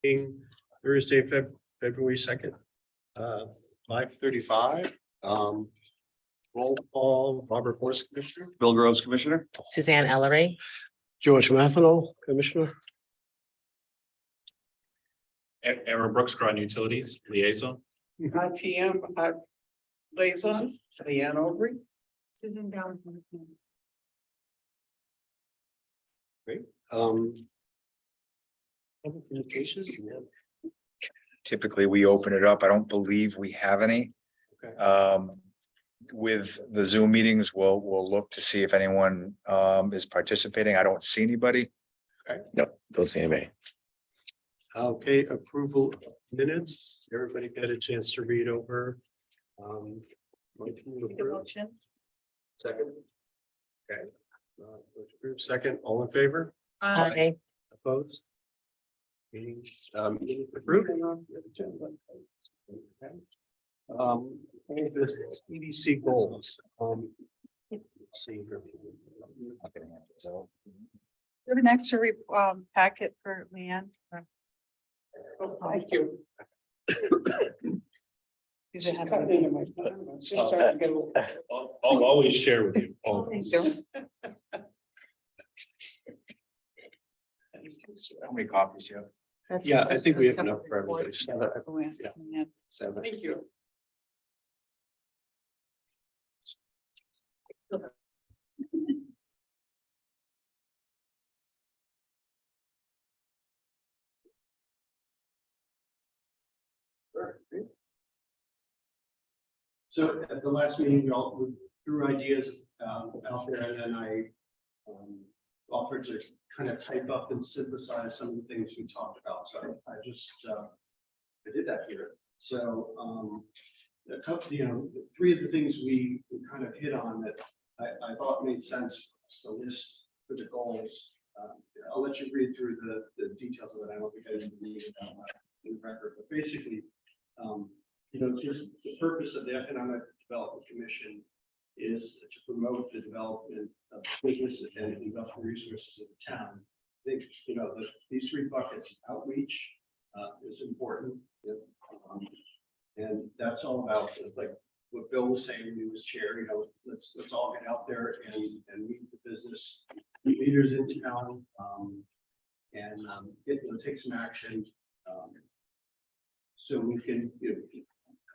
Being Thursday, February 2nd. 5:35. Roll call, Robert Morris, Commissioner. Bill Groves, Commissioner. Suzanne Ellery. George Matheno, Commissioner. Aaron Brooks, Groton Utilities Liaison. ITM, liaison, Leanne Overy. Susan Brown. Public communications. Typically, we open it up. I don't believe we have any. Okay. With the Zoom meetings, we'll look to see if anyone is participating. I don't see anybody. Nope, don't see anybody. Okay, approval of minutes. Everybody got a chance to read over. Motion to approve. Motion. Second. Okay. Motion approved. Second, all in favor? Aye. Opposed? Meeting approved. Okay. This EDC goals. Let's see here. So We have an extra packet for Leanne. Thank you. These are Cut into my time. It's just starting to get a little- I'll always share with you. Oh, thank you. how many copies do you have? That's Yeah, I just think we have separate enough for everybody. report. Seven. Oh, yeah. Yeah. Yeah. Seven. Thank you. So at the last meeting, we threw ideas out there, and then I offered to kind of type up and synthesize some of the things we talked about. So I just I did that here. So a couple, three of the things we kind of hit on that I thought made sense for us to list for the goals. I'll let you read through the details of it. I don't think I need to read it out loud in the record, but basically, it's just the purpose of the Economic Development Commission is to promote the development of business and industrial resources of the town. I think, these three buckets, outreach is important. And that's all about, like what Bill was saying when he was chair, let's all get out there and meet the business leaders in town, and take some action. So we can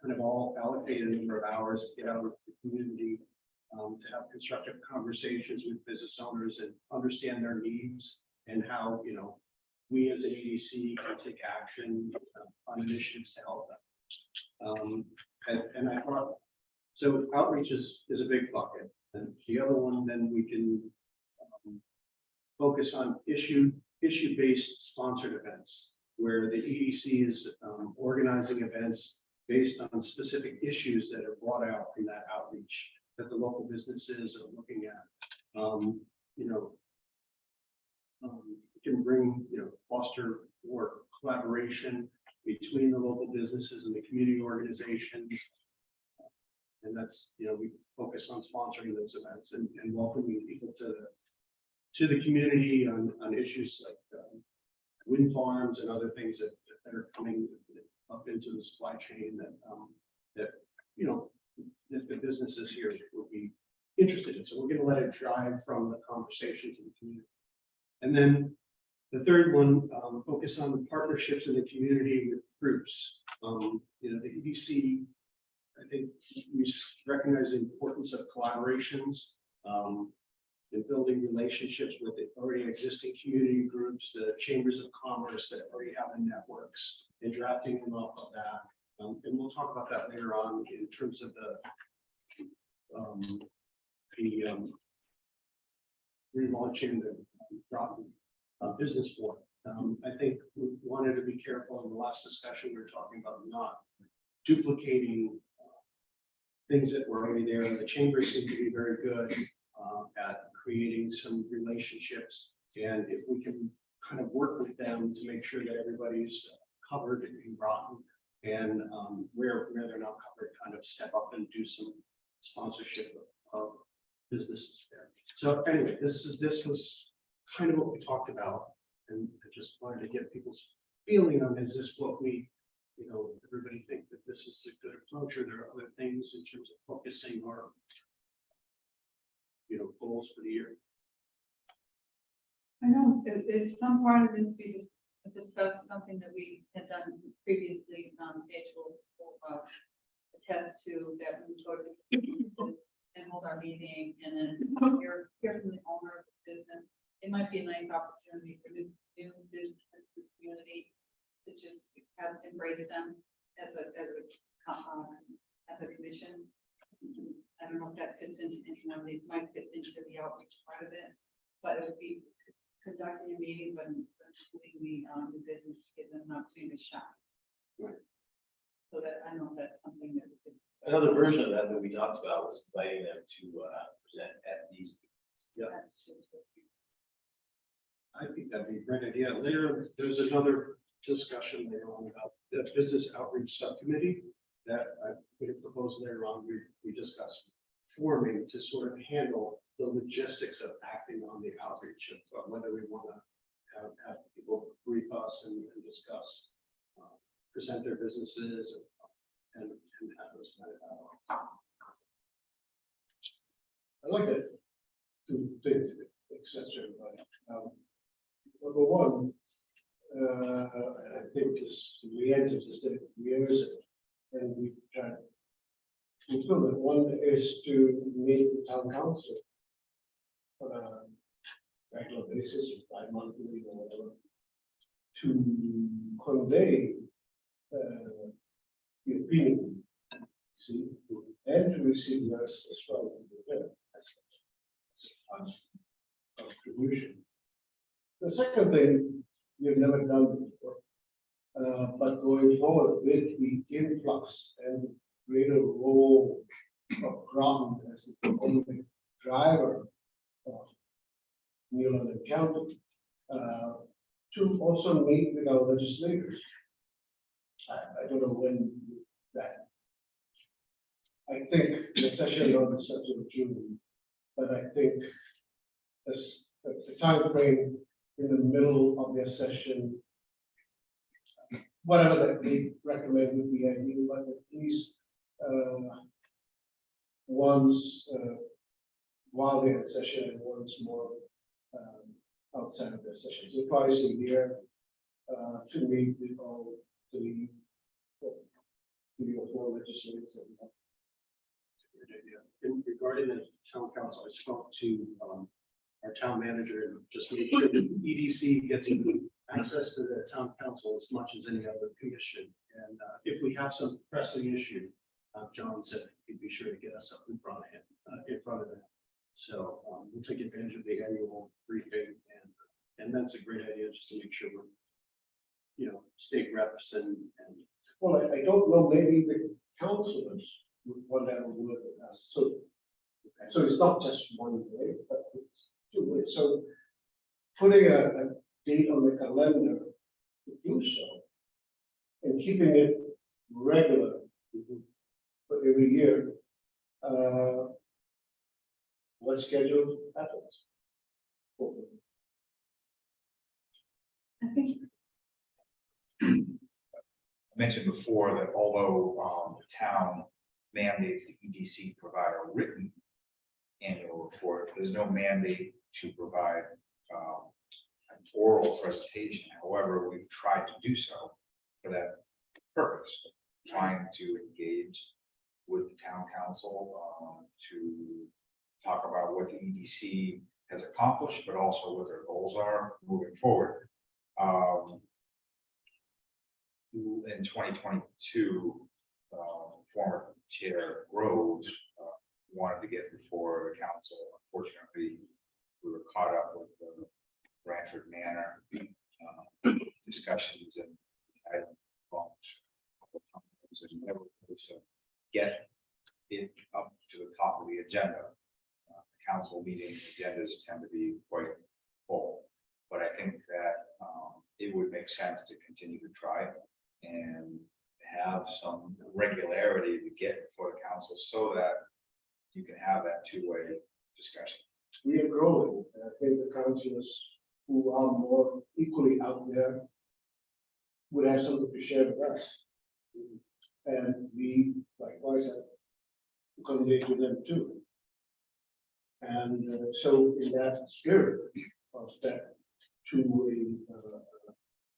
kind of all allocate a number of hours to get out of the community, to have constructive conversations with business owners and understand their needs and how, we as an EDC can take action on initiatives to help them. And I thought, so outreach is a big bucket. And the other one, then we can focus on issue-based sponsored events, where the EDC is organizing events based on specific issues that are brought out from that outreach that the local businesses are looking at. Can bring, foster more collaboration between the local businesses and the community organizations. And that's, we focus on sponsoring those events and welcoming people to the community on issues like wind farms and other things that are coming up into the supply chain that the businesses here will be interested in. So we're going to let it drive from the conversations in the community. And then the third one, focus on the partnerships in the community with groups. The EDC, I think we recognize the importance of collaborations and building relationships with the already existing community groups, the chambers of commerce that already have the networks, and drafting them off of that. And we'll talk about that later on in terms of relaunching the business board. I think we wanted to be careful in the last discussion. We were talking about not duplicating things that were already there. And the chambers seem to be very good at creating some relationships. And if we can kind of work with them to make sure that everybody's covered in Groton, and where they're not covered, kind of step up and do some sponsorship of businesses there. So anyway, this was kind of what we talked about, and I just wanted to get people's feeling on, is this what we, everybody think that this is a good approach, or there are other things in terms of focusing our, goals for the year? I know, if some part of this, we just discussed something that we had done previously, Paige will attest to that we sort of and hold our meeting and then hear from the owner of the business. It might be a nice opportunity for new businesses in the community to just embrace them as a commission. I don't know if that fits into, it might fit into the outreach part of it, but it would be conducting a meeting, but including the new business to give them an opportunity to shop. Right. So that, I don't know if that's something that we could. Another version of that we talked about was inviting them to present at these. That's true. I think that'd be a great idea. Later, there's another discussion later on about the business outreach subcommittee that I put a proposal later on, we discussed forming to sort of handle the logistics of acting on the outreach of whether we want to have people brief us and discuss, present their businesses and have those kind of dialogue. I like it. Two things, exception, but, number one, I think this, we answered this thing years ago, and we tried to fulfill it. One is to meet the town council on a regular basis, bi-monthly or whatever, to convey the opinion, see, and to receive us as well. Contribution. The second thing we've never done before, but going forward with the influx and greater role of Groton as the only driver of New London County, to also meet with our legislators. I don't know when that. I think the session on the 7th of June, but I think this, the time frame in the middle of their session, whatever that they recommend would be ideal, but at least once while they're in session and once more outside of their session. So twice a year to meet with all the 3 or 4 legislators that we have. Great idea. And regarding the town council, I spoke to our town manager and just made sure that EDC gets access to the town council as much as any other commission. And if we have some pressing issue, John said he'd be sure to get us up in front of him, them. So we'll take advantage of the annual briefing, and that's a great idea just to make sure we're, state reps and. Well, I don't know, maybe the councilors would want to have a word with us. So it's not just one day, but it's 2 ways. So putting a date on the calendar to do so and keeping it regular for every year, what schedule happens? Hopefully. I think I mentioned before that although the town mandates the EDC provide a written annual report, there's no mandate to provide an oral presentation. However, we've tried to do so for that purpose, trying to engage with the town council to talk about what the EDC has accomplished, but also what their goals are moving forward. In 2022, former Chair Rose wanted to get before the council. Unfortunately, we were caught up with the Branford Manor discussions, and I never was to get it up to the top of the agenda. Council meeting agendas tend to be quite full, but I think that it would make sense to continue to try and have some regularity to get before the council so that you can have that two-way discussion. We are growing, and I think the councillors who are more equally out there would have something to share with us. And we likewise have to communicate with them too. And so in that spirit of that to a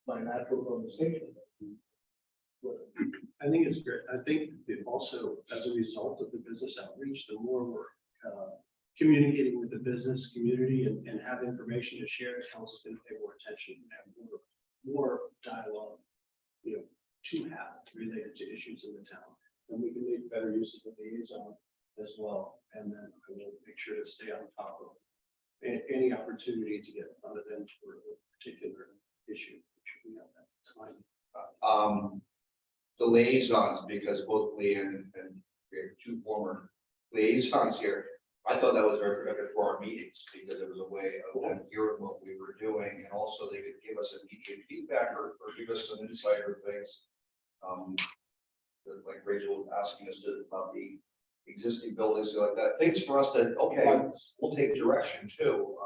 bilateral conversation. I think it's great. I think that also as a result of the business outreach, the more we're communicating with the business community and have information to share, the council's going to pay more attention and have more dialogue, to have related to issues in the town. And we can make better use of the liaison as well. And then I will make sure to stay on top of any opportunity to get in front of them for a particular issue. Which we have that time. The liaisons, because both Leanne and we have two former liaisons here. I thought that was very productive for our meetings because it was a way of them hearing what we were doing, and also they could give us immediate feedback or give us some insight or things. Like Rachel was asking us about the existing buildings like that, things for us that, okay, we'll take direction too,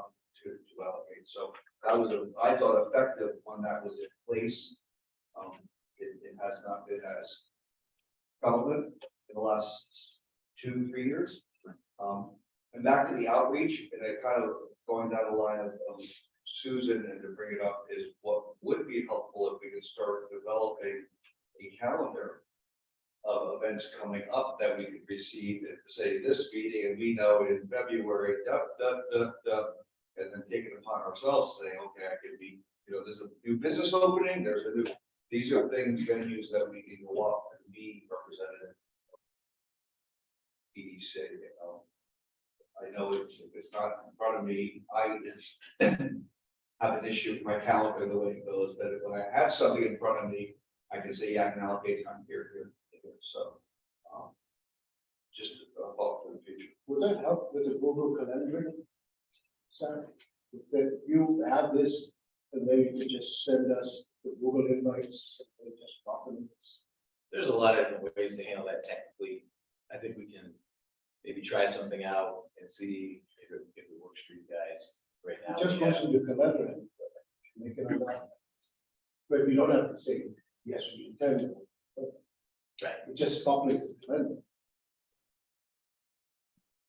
to allocate. So that was I thought effective when that was in place. It has not been as prevalent in the last 2-3 years. And back to the outreach, and it kind of going down the line of Susan, and to bring it up is what would be helpful if we could start developing a calendar of events coming up that we could receive and say this meeting, and we know in February, and then take it upon ourselves saying, okay, I could be, there's a new business opening, these are things, venues that we need to go up and be represented. EDC, I know if it's not in front of me, I have an issue with my calendar the way it goes, but when I have something in front of me, I can say, yeah, I can allocate time here. So, just a thought for the future. Would that help with the Google Calendar? Sir, that you have this, and then you can just send us the Google invites and just drop them. There's a lot of different ways to handle that technically. I think we can maybe try something out and see if it works for you guys right now. Just goes to the calendar and make it online. But we don't have to say, yes, we intend to. Right. It just populates the calendar.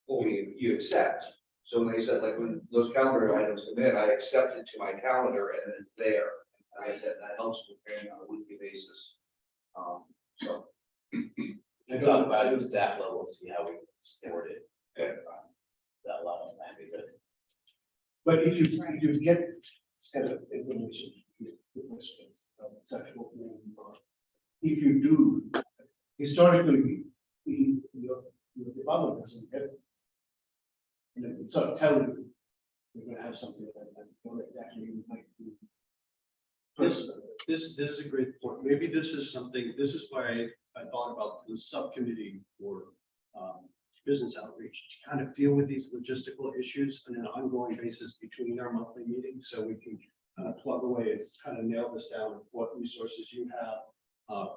Well, you accept. So when they said, like, when those calendar items come in, I accept it to my calendar and it's there. And I said, that helps with preparing on a weekly basis. So. We'll talk about it at staff level, see how we can support it. Yeah. That level, that'd be good. But if you get kind of information, sexual, if you do, historically, your department doesn't get it. It sort of tell you you're going to have something like that, what exactly you might do. This is a great point. Maybe this is why I thought about the subcommittee for business outreach to kind of deal with these logistical issues on an ongoing basis between our monthly meetings, so we can plug away and kind of nail this down. What resources you have,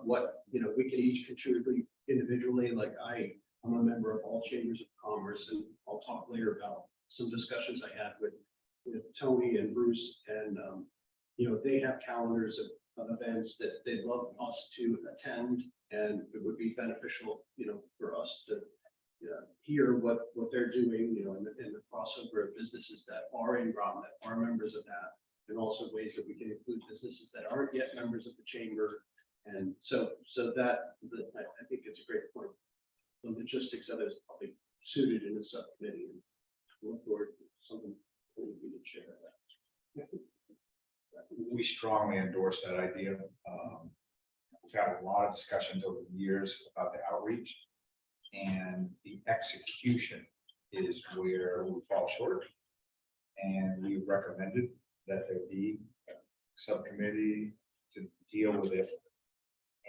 what we can each contribute individually. Like I'm a member of all chambers of commerce, and I'll talk later about some discussions I had with Tony and Bruce, and they have calendars of events that they'd love us to attend, and it would be beneficial, for us to hear what they're doing, in the crossover of businesses that are in Groton, that are members of that, and also ways that we can include businesses that aren't yet members of the chamber. And so that I think it's a great point. The logistics of it is probably suited in the subcommittee, and look forward to something we can share that. We strongly endorse that idea. We've had a lot of discussions over the years about the outreach, and the execution is where we fall short. And we recommended that there be a subcommittee to deal with it.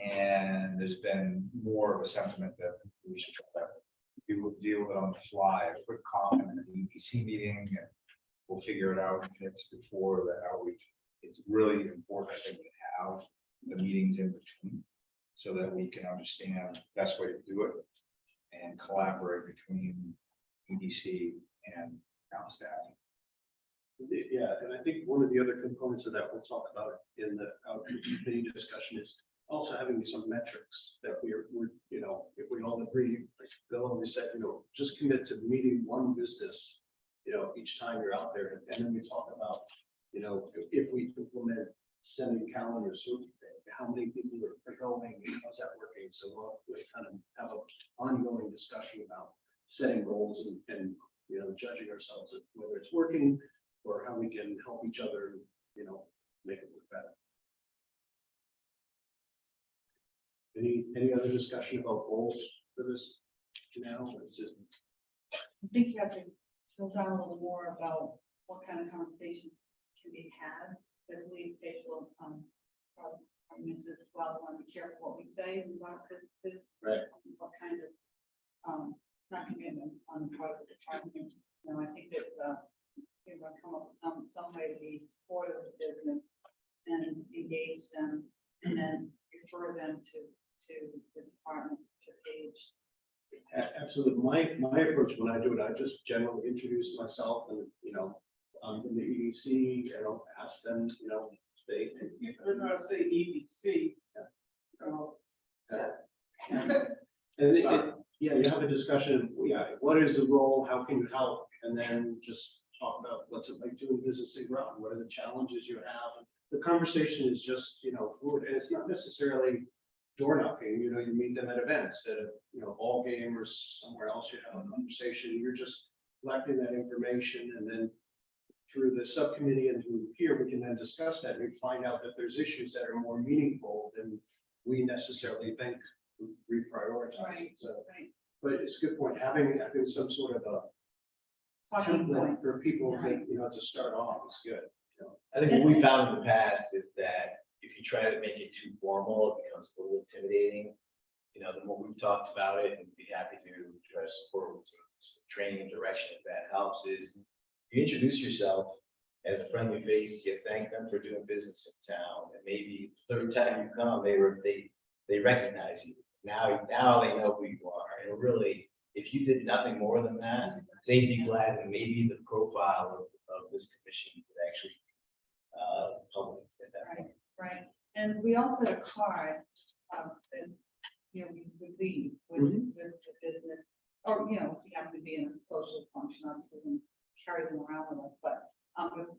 And there's been more of a sentiment that we should try to deal with it on the fly, a quick comment at the EPC meeting, and we'll figure it out minutes before the outreach. It's really important, I think, to have the meetings in between so that we can understand the best way to do it and collaborate between EDC and town staff. Yeah, and I think one of the other components elements of that we'll talk about in the outreach committee discussion is also having some metrics that we're, you know, if we all agree, like Bill always said, you know, just commit to meeting one business, you know, each time you're out there. And then we talk about, you know, if we implement sending calendars, so how many people are going, and how's that working? So we'll kind of have an ongoing discussion about setting goals and, you know, judging ourselves at whether it's working or how we can help each other, you know, make it work better. Any other discussion about goals for this now? Or is it- I think you have to drill down a little more about what kind of conversations can be had. I believe facial, arguments as well, want to be careful what we say in our businesses. Right. What kind of, not commitments on the part of the department. You know, I think that, you know, come up with some way to be supportive of the business and engage them and then refer them to the department, to Paige. Absolutely. My approach when I do it, I just generally introduce myself and, you know, I'm from the EDC, you know, ask them, you know, they. You better not say EDC. Oh, And yeah, you have a discussion, yeah, what is the role, how can you help? And then just talk about what's it like doing business in Groton, what are the challenges you have? The conversation is just, you know, fluid, and it's not necessarily door knocking, you know, you meet them at events, at a, you know, ball game or somewhere else, you have a conversation, you're just collecting that information, and then through the subcommittee and through here, we can then discuss that, and we find out that there's issues that are more meaningful than we necessarily think reprioritize. Right, So, right. but it's a good point, having some sort of a Talking template points. for people to, Right. you know, to start off is good. So, I think what we found in the past is that if you try to make it too formal, it becomes a little intimidating. You know, the more we've talked about it, and be happy to try to support with some training and direction if that helps, is you introduce yourself as a friendly face, you thank them for doing business in town, and maybe the third time you come, they recognize you. Now they know who you are, and really, if you did nothing more than that, they'd be glad that maybe the profile of this commission would actually public at that point. Right, and we also had a card, that, you know, we would leave with, Mhm. with the business. Or, you know, if you happen to be in a social function, obviously, we carry them around with us, but,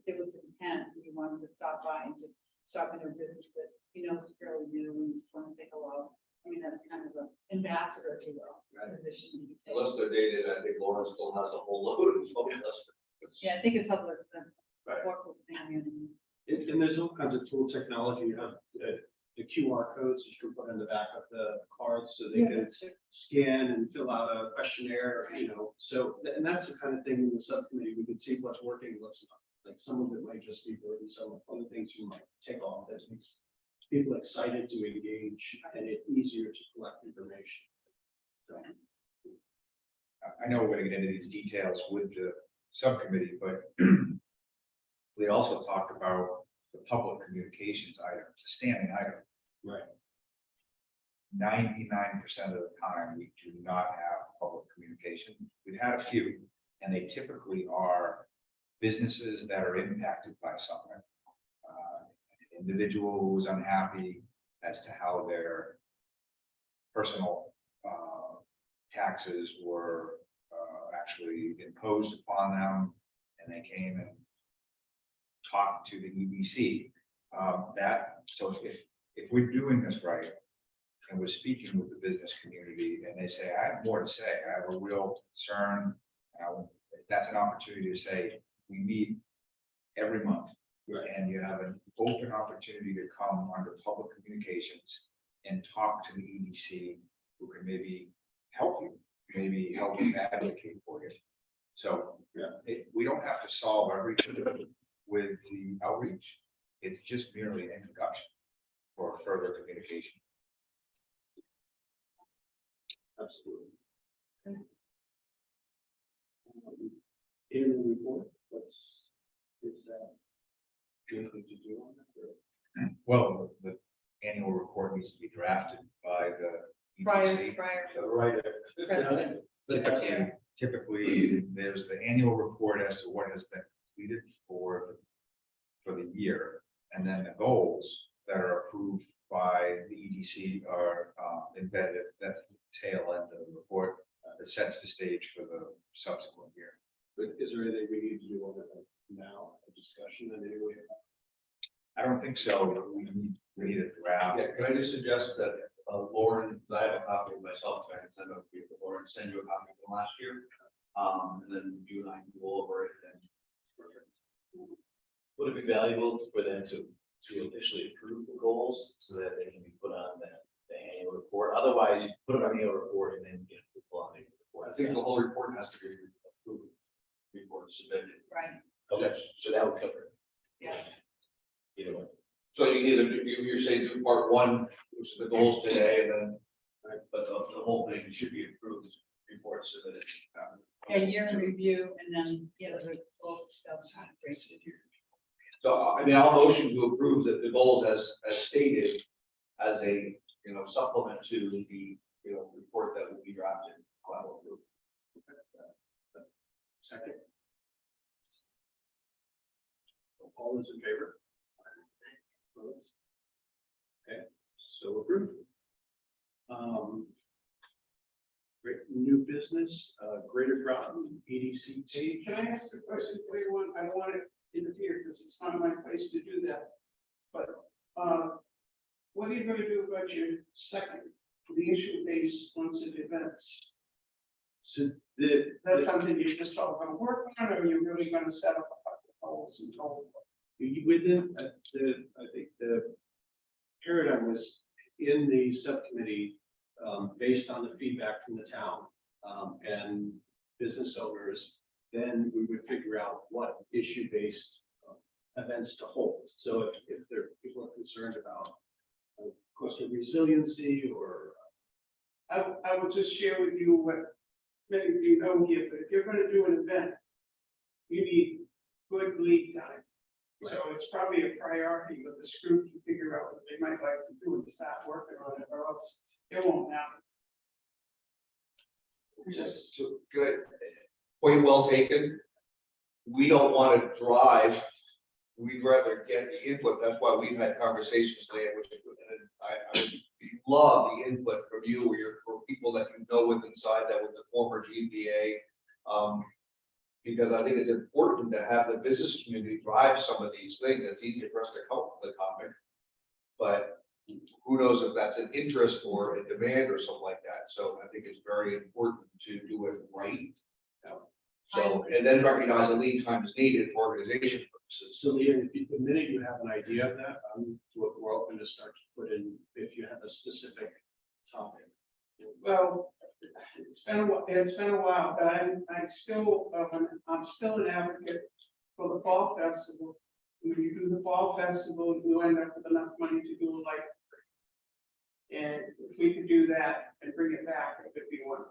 if it was intent, we wanted to stop by and just stop in a business that, you know, is fairly new, and you just want to say hello. I mean, that's kind of an ambassador, if you will, Right. position you could take. Unless they're dated, I think Lawrence still has a whole load of photos. Yeah, I think it's helpful to Right. work with family and. And there's all kinds of tool technology, you have the QR codes that you can put in the back of the cards so they Yeah, can that's true. scan and fill out a questionnaire, you know, so, and that's the kind of thing in the subcommittee, we can see what's working, what's not. Like some of it might just be burden, some other things you might take off that makes people excited to engage and it's easier to collect information. So, I know we're gonna get into these details with the subcommittee, but we also talked about the public communications item, it's a standing item. right, 99% of the time, we do not have public communication. We've had a few, and they typically are businesses that are impacted by something. An individual who's unhappy as to how their personal taxes were actually imposed upon them, and they came and talked to the EDC. So if we're doing this right, and we're speaking with the business community, and they say, I have more to say, I have a real concern. That's an opportunity to say, we meet every month. Right. And you have an open opportunity to come under public communications and talk to the EDC, who can maybe help you, maybe help advocate for you. So, we don't have to solve everything with the outreach. It's just merely an introduction for further communication. absolutely. In the report, is that anything to do on that? Or- Well, the annual report needs to be drafted by the Prior, EDC. prior Right. president. Typically, there's the annual report as to what has been completed for the year. And then the goals that are approved by the EDC are embedded, that's the tail end of the report that sets the stage for the subsequent year. But is there anything we need to do on it now, a discussion in any way? I don't think so. We need a draft. Yeah, can I just suggest that Lauren, I have a copy of myself, so I can send it to you, but Lauren, send you a copy from last year. And then you and I can go over it and. Would it be valuable for them to officially approve the goals so that they can be put on the annual report? Otherwise, you put it on the annual report and then get people on the report. I think the whole report has to be approved before it's submitted. Right, Okay, so that would cover it. yeah. Either way. So you either do, you're saying do part one, which is the goals today, and then, right, but the whole thing should be approved before it's submitted. Yeah, year in review and then, yeah, the full stuff. So, I mean, I'll motion to approve that the goals as stated as a, supplement to the, report that will be drafted. I will approve. Second. All those in favor? Opposed? Okay, so approved. Great, new business, Greater Groton, EDC page. Can I ask a question for you? I don't want to interfere because it's not my place to do that. But what are you going to do about your second, the issue-based sponsored events? So Is that something you're just all going to work on, or are you really going to set up a couple of goals and total? within I think the paradigm was in the subcommittee based on the feedback from the town and business owners. Then we would figure out what issue-based events to hold. So if people are concerned about coastal resiliency or I will just share with you what many of you know here, but if you're going to do an event, you need good lead time. So it's probably a priority with this group to figure out what they might like to do and start working on it, or else it won't happen. Just, So, good. Point well taken. We don't want to drive. We'd rather get the input. That's why we've had conversations today, which I love the input from you or for people that you know with inside that with the former GBA. Because I think it's important to have the business community drive some of these things. It's easy for us to come up with the topic. But who knows if that's an interest or a demand or something like that. So I think it's very important to do it right. So, and then recognize the lead time is needed for organization purposes. so the minute you have an idea of that, we're open to start to put in if you have a specific topic. well, it's been a while, but I'm still an advocate for the fall festival. When you do the fall festival, you end up with enough money to do a light parade. And if we could do that and bring it back, it would be wonderful.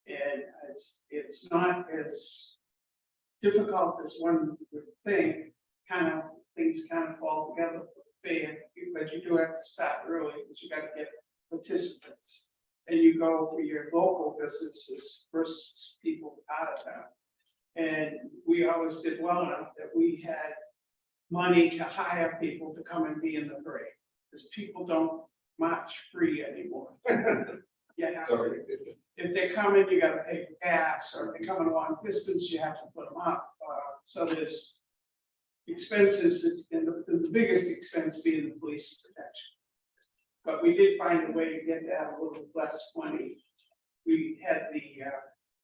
And it's not as difficult as one would think. Things kind of fall together fair, but you do have to start early, because you got to get participants. And you go for your local businesses versus people out of town. And we always did well enough that we had money to hire people to come and be in the parade, because people don't march free anymore. Yeah, if they're coming, you gotta pay for gas, or if they're coming a long distance, you have to put them up. So there's expenses, and the biggest expense being the police protection. But we did find a way to get that a little less money. We had the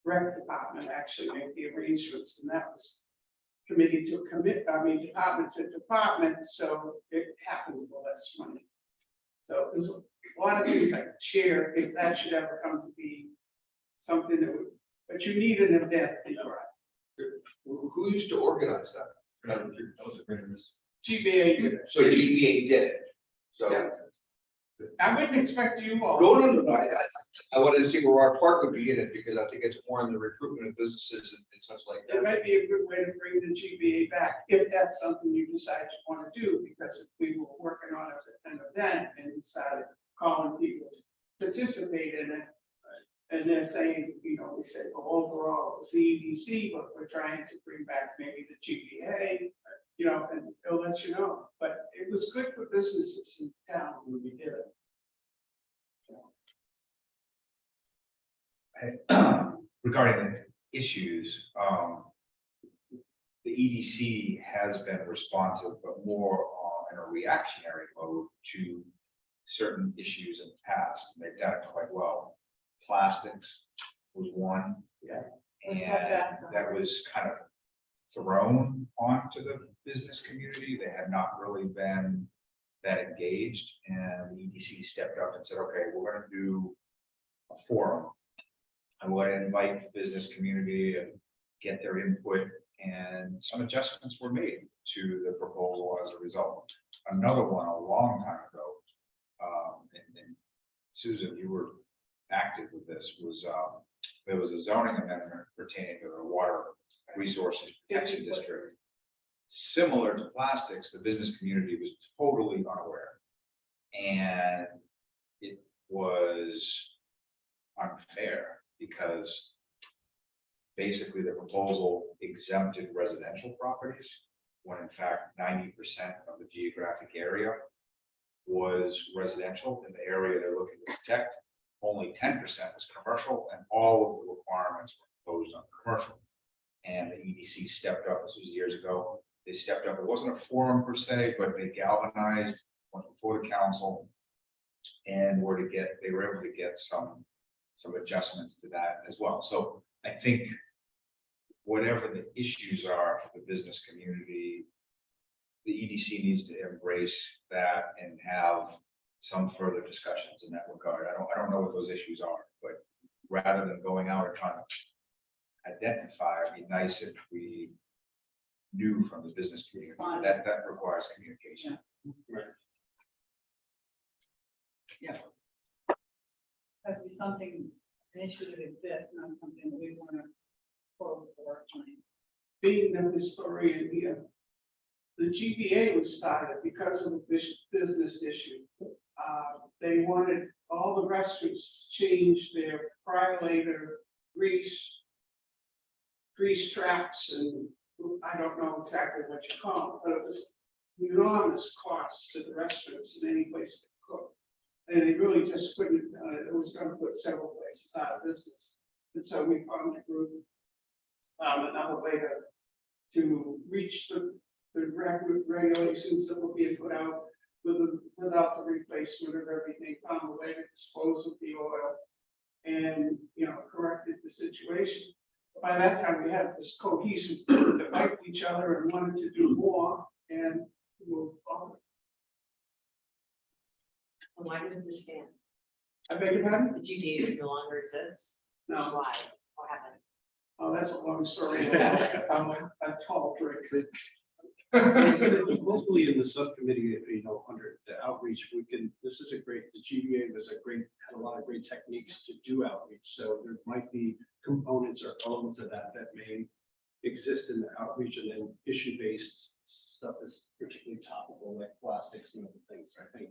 rec department actually make the arrangements, and that was committee to department to department, so it happened with less money. So there's a lot of things I could share if that should ever come to be something that would, but you need an event in your Who used to organize that? GBA. did it. So GBA did it. So. Yeah. I wouldn't expect you all. No. I wanted to see where our part would be in it, because I think it's more in the recruitment of businesses and such like It that. might be a good way to bring the GBA back, if that's something you decide you want to do, because if we were working on an event and decided calling people to participate in it, and they're saying, we say, well, overall, it's the EDC, but we're trying to bring back maybe the GBA, and they'll let you know, but it was good for businesses in town when we did it. Regarding the issues, the EDC has been responsive, but more in a reactionary mode to certain issues in the past, and they've done it quite well. Plastics was one. Yeah. And that was kind of thrown onto the business community. They had not really been that engaged, and the EDC stepped up and said, okay, we're gonna do a forum. I want to invite the business community and get their input, and some adjustments were made to the proposal as a result. Another one a long time ago, and Susan, you were active with this, was there was a zoning amendment pertaining to the Water Resources Protection District. Similar to plastics, the business community was totally unaware. And it was unfair because basically the proposal exempted residential properties, when in fact 90% of the geographic area was residential. In the area they're looking to protect, only 10% was commercial, and all of the requirements were imposed on commercial. And the EDC stepped up. This was years ago. They stepped up. It wasn't a forum per se, but they galvanized, went before the council, and they were able to get some adjustments to that as well. So I think whatever the issues are for the business community, the EDC needs to embrace that and have some further discussions in that regard. I don't know what those issues are, but rather than going out and trying to identify, it'd be nice if we knew from the business community. That requires communication. That's something, an issue that exists, not something that we want to quote or claim. Being the historian here, the GBA was started because of a business issue. They wanted all the restaurants to change their prior-later grease traps, and I don't know exactly what you call it, but it was enormous costs to the restaurants in any place to cook. And they really just couldn't, it was going to put several places out of business. And so we formed a group, another way to reach the regulations that were being put out without the replacement of everything, found a way to dispose of the oil and, corrected the situation. By that time, we had this cohesive group that liked each other and wanted to do more, and moved forward. Why did it disband? I beg your pardon? The GBA does no longer exist? No. Why? What happened? Oh, that's a long story. I'm a tall drink. Locally in the subcommittee, under the outreach, this is the GBA had a lot of great techniques to do outreach. So there might be components or elements of that may exist in the outreach, and then issue-based stuff is particularly topical, like plastics and other things. I think,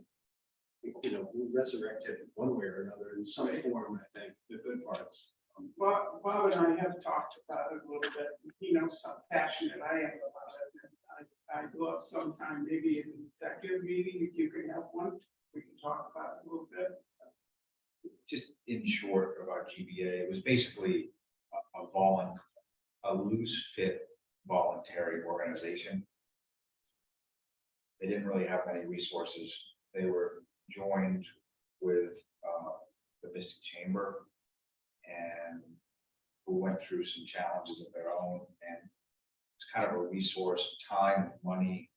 we'll resurrect it one way or another in some form. I think the good parts. Bob and I have talked about it a little bit. He knows how passionate I am about it. And I'd love sometime, maybe an executive meeting, if you could have one, we can talk about it a little bit. Just in short about GBA, it was basically a loose fit voluntary organization. They didn't really have many resources. They were joined with the Mystic Chamber, and who went through some challenges of their own, and it's kind of a resource, time, money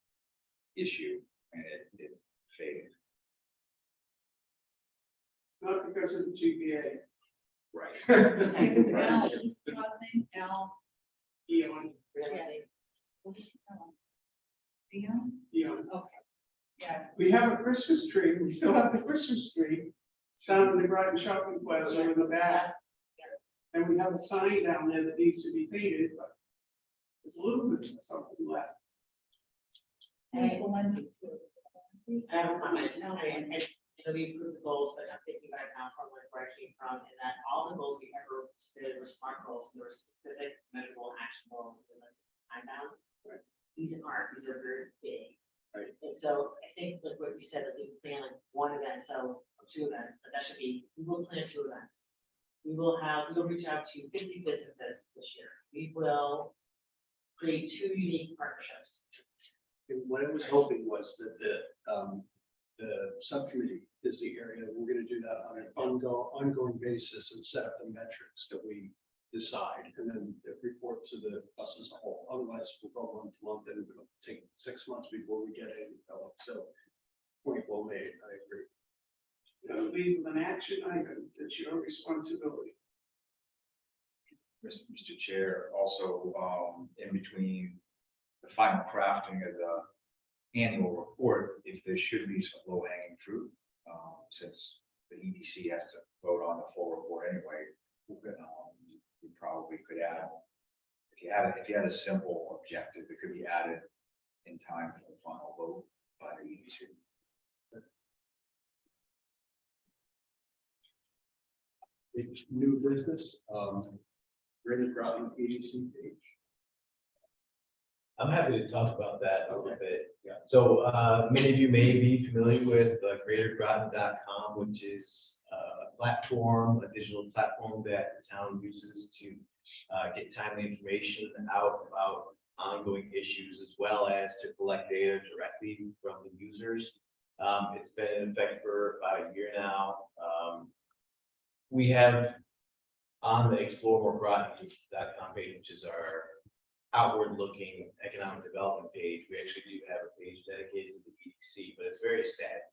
issue, and it faded. Not because of the GBA. Right. Al, Eon, Dion? Okay. Yeah. we have a Christmas tree. We still have the Christmas tree. Down in the Groton Shopping Plaza in the back. And we have a sign down there that needs to be painted, but there's a little bit of something left. And Wendy too. I have a comment. We approved the goals, but I'm thinking about it now from where I came from, and that all the goals we ever did were SMART goals. They were specific, measurable, actionable, and time bound. these are very big. Right. And so I think like what you said, that we plan like one event, so or two events, but that should be, we will plan two events. We'll reach out to 50 businesses this year. We will create two unique partnerships. And what I was hoping was that the subcommittee is the area that we're gonna do that on an ongoing basis and set up the metrics that we decide, and then report to us as a whole. Otherwise, we'll go month to month, and it'll take 6 months before we get it developed. So, point well made, I agree. Leave them an action item, that's your responsibility. Mr. Chair, also, in between the final crafting of the annual report, if there should be some low hanging fruit, since the EDC has to vote on the full report anyway, we probably could add, if you had a simple objective, it could be added in time for the final vote by the EDC. It's new business, Greater Groton EDC page. I'm happy to talk about that a little Okay. bit. Yeah. So many of you may be familiar with greatergroton.com, which is a platform, a digital platform that the town uses to get timely information out about ongoing issues, as well as to collect data directly from the users. It's been in effect for about a year now. We have on the exploremoregroton.com page, which is our outward-looking economic development page, we actually do have a page dedicated to the EDC, but it's very static.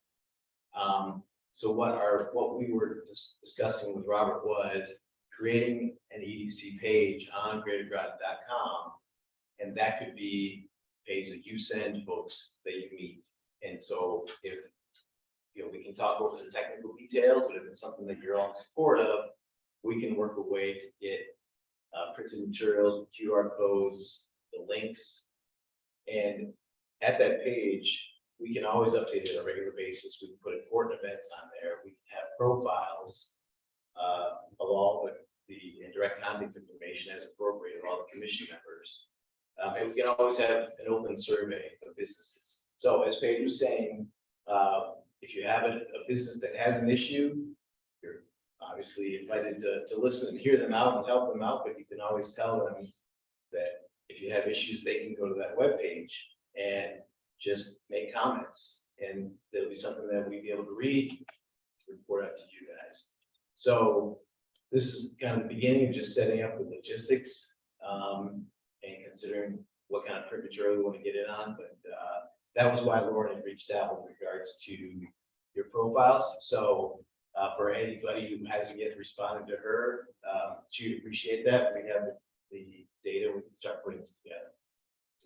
So what we were discussing with Robert was creating an EDC page on greatergroton.com, and that could be a page that you send folks that you meet. And so if we can talk over the technical details, but if it's something that you're all in support of, we can work a way to get printed materials, QR codes, the links. And at that page, we can always update it on a regular basis. We can put important events on there. We can have profiles along with the indirect contact information as appropriate of all the commission members. And we can always have an open survey of businesses. So as Paige was saying, if you have a business that has an issue, you're obviously invited to listen and hear them out and help them out, but you can always tell them that if you have issues, they can go to that webpage and just make comments, and there'll be something that we'd be able to read, report out to you guys. So this is kind of the beginning of just setting up the logistics and considering what kind of print material we want to get in on, but that was why Lauren had reached out with regards to your profiles. So for anybody who hasn't yet responded to her, she'd appreciate that. We have the data, we can start putting this together.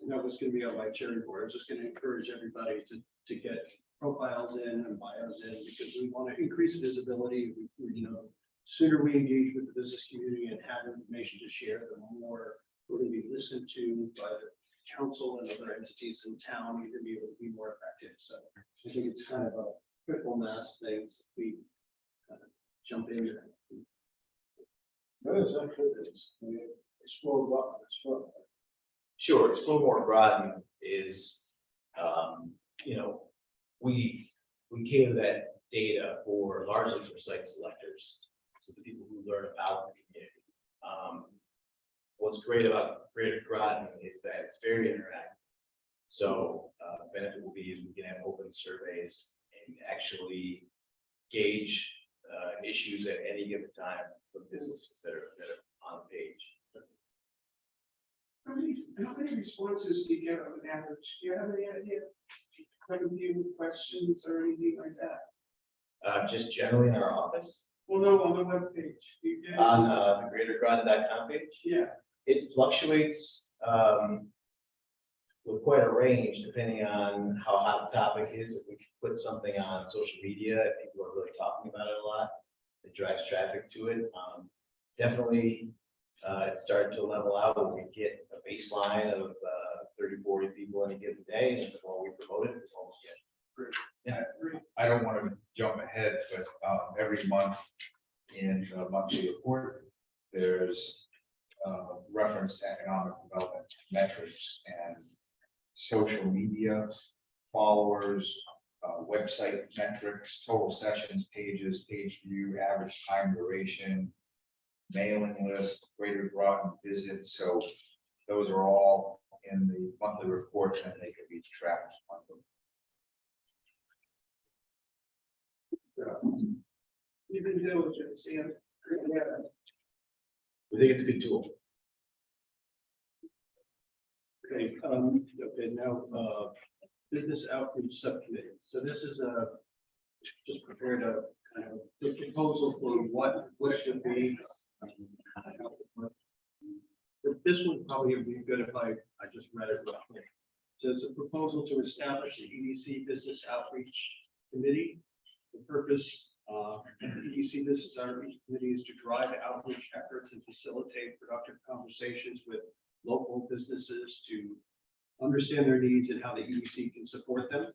And that was gonna be on my cherry board. I was just gonna encourage everybody to get profiles in and bios in, because we want to increase visibility. Sooner we engage with the business community and have information to share, the more we're gonna be listened to by the council and other entities in town. You're gonna be able to be more effective. So I think it's kind of a critical mass thing. We kind of jump in there. That is actually, explore what, explore. Sure, Explore More Groton is, we cater that data largely for site selectors, so the people who learn about the community. What's great about Greater Groton is that it's very interactive. So benefit will be is we can have open surveys and actually gauge issues at any given time for businesses that are on the page. How many responses do you get on average? Do you have any idea? Quite a few questions or anything like that? Just generally in our office, Well, no, on the webpage. You get- on the greatergroton.com page, Yeah, it fluctuates with quite a range depending on how hot the topic is. If we put something on social media, if people are really talking about it a lot, it drives traffic to it. Definitely, it's starting to level out when we get a baseline of 30, 40 people any given day, and the more we promote it, the more we get. I don't want to jump ahead, but every month in the monthly report, there's reference to economic development metrics, and social media, followers, website metrics, total sessions, pages, page view, average time duration, mailing list, Greater Groton visits, so those are all in the monthly report and they can be tracked monthly. Even diligence, yeah. We think it's a good tool. Okay, now, business outreach subcommittee. So this is just prepared a kind of the proposal for what it would be. This one probably would be good if I just read it roughly. So it's a proposal to establish the EDC Business Outreach Committee. The purpose of the EDC Business Outreach Committee is to drive outreach efforts and facilitate productive conversations with local businesses to understand their needs and how the EDC can support them.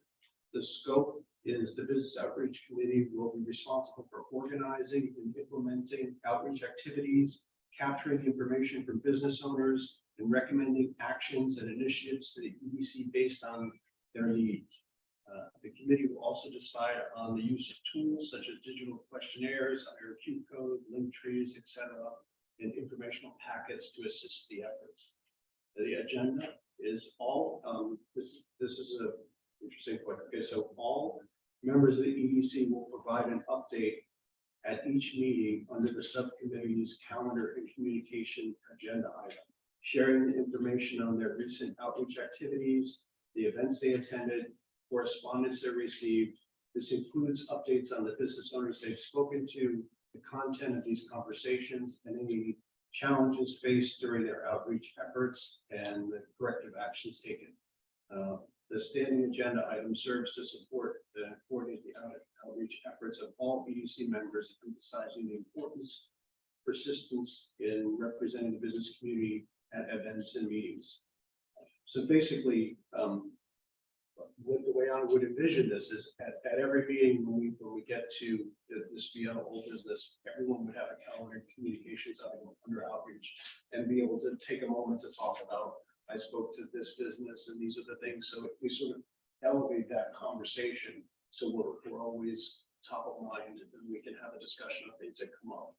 The scope is the Business Outreach Committee will be responsible for organizing and implementing outreach activities, capturing information from business owners, and recommending actions and initiatives to the EDC based on their needs. The committee will also decide on the use of tools such as digital questionnaires, IRQ code, link trees, etc., and informational packets to assist the efforts. The agenda is all, this is a interesting point. Okay, so all members of the EDC will provide an update at each meeting under the subcommittee's calendar and communication agenda item, sharing the information on their recent outreach activities, the events they attended, correspondence they received. This includes updates on the business owners they've spoken to, the content of these conversations, and any challenges faced during their outreach efforts and the corrective actions taken. The standing agenda item serves to support the coordinate the outreach efforts of all EDC members, emphasizing the importance, persistence in representing the business community at events and meetings. So basically, the way I would envision this is at every meeting when we get to this beyond old business, everyone would have a calendar communications item under outreach and be able to take a moment to talk about, I spoke to this business and these are the things. So we sort of elevate that conversation. So we're always top of mind and we can have a discussion of things that come up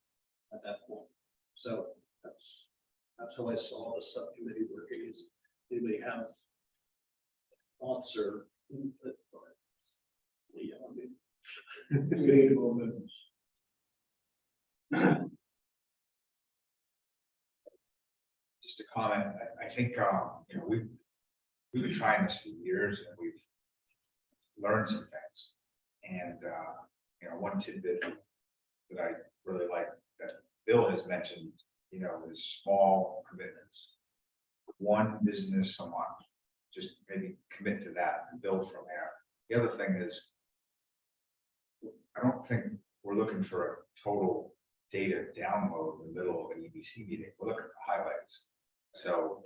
at that point. So that's how I saw the subcommittee working. Is anybody have thoughts or input? Yeah, I mean, Relatable members. Just a comment, I think, you know, we've been trying this for years and we've learned some things. And, you know, one tidbit that I really like that Bill has mentioned, you know, is small commitments. One business a month, just maybe commit to that and build from there. The other thing is, I don't think we're looking for a total data download in the middle of an EDC meeting. We're looking for highlights. So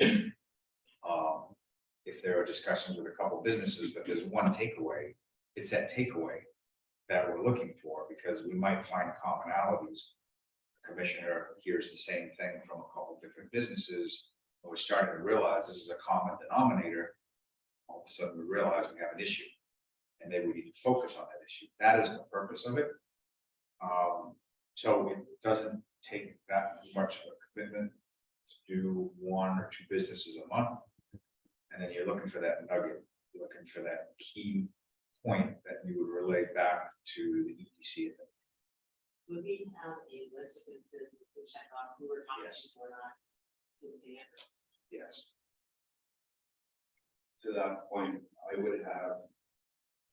if there are discussions with a couple businesses, but there's one takeaway, it's that takeaway that we're looking for, because we might find commonalities. The commissioner hears the same thing from a couple different businesses. And we're starting to realize this is a common denominator. All of a sudden we realize we have an issue and maybe we need to focus on that issue. That is the purpose of it. So it doesn't take that much of a commitment to do one or two businesses a month. And then you're looking for that nugget, you're looking for that key point that you would relay back to the EDC. Would we have a list of businesses to check off who we're talking to, so we're not doing the efforts? Yes. To that point, I would have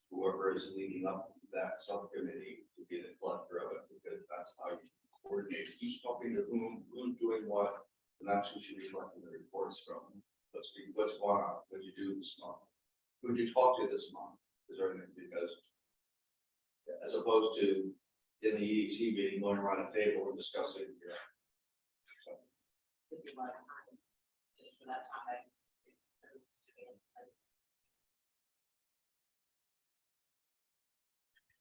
whoever is leading up that subcommittee to be the collector of it, because that's how you coordinate who's talking to whom, who's doing what, and that's who should be collecting the reports from. Let's be, what's going on, what you do this month, who did you talk to this month, is everything, because as opposed to in the EDC meeting, going around a table and discussing, Would be a lot of time just for that topic.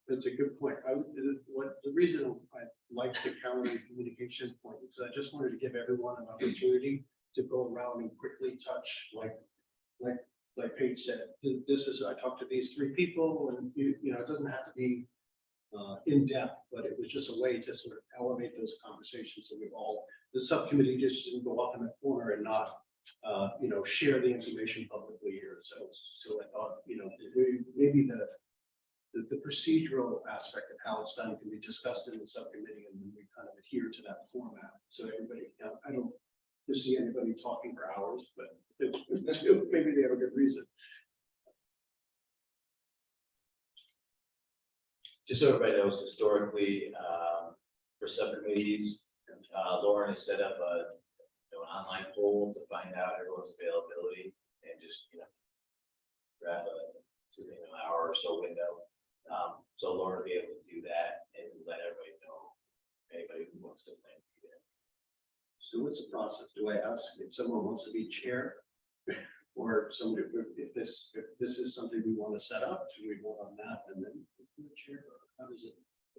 That's a good point. The reason I like the calendar communication point is I just wanted to give everyone an opportunity to go around and quickly touch like like Paige said, this is, I talked to these three people and you know, it doesn't have to be in depth, but it was just a way to sort of elevate those conversations. So we all, the subcommittee just didn't go up in the corner and not, you know, share the information publicly here. So I thought, you know, maybe the procedural aspect of how it's done can be discussed in the subcommittee, and then we kind of adhere to that format. So everybody, you know, I don't see anybody talking for hours, but maybe they have a good reason. Just so everybody knows, historically, for subcommittees, Lauren has set up an online poll to find out everyone's availability and just, grab a hour or so window. So Lauren will be able to do that and let everybody know, anybody who wants to plan to be there. So what's the process? Do I ask if someone wants to be chair? Or somebody, if this is something we want to set up, do we vote on that and then the chair? How does it?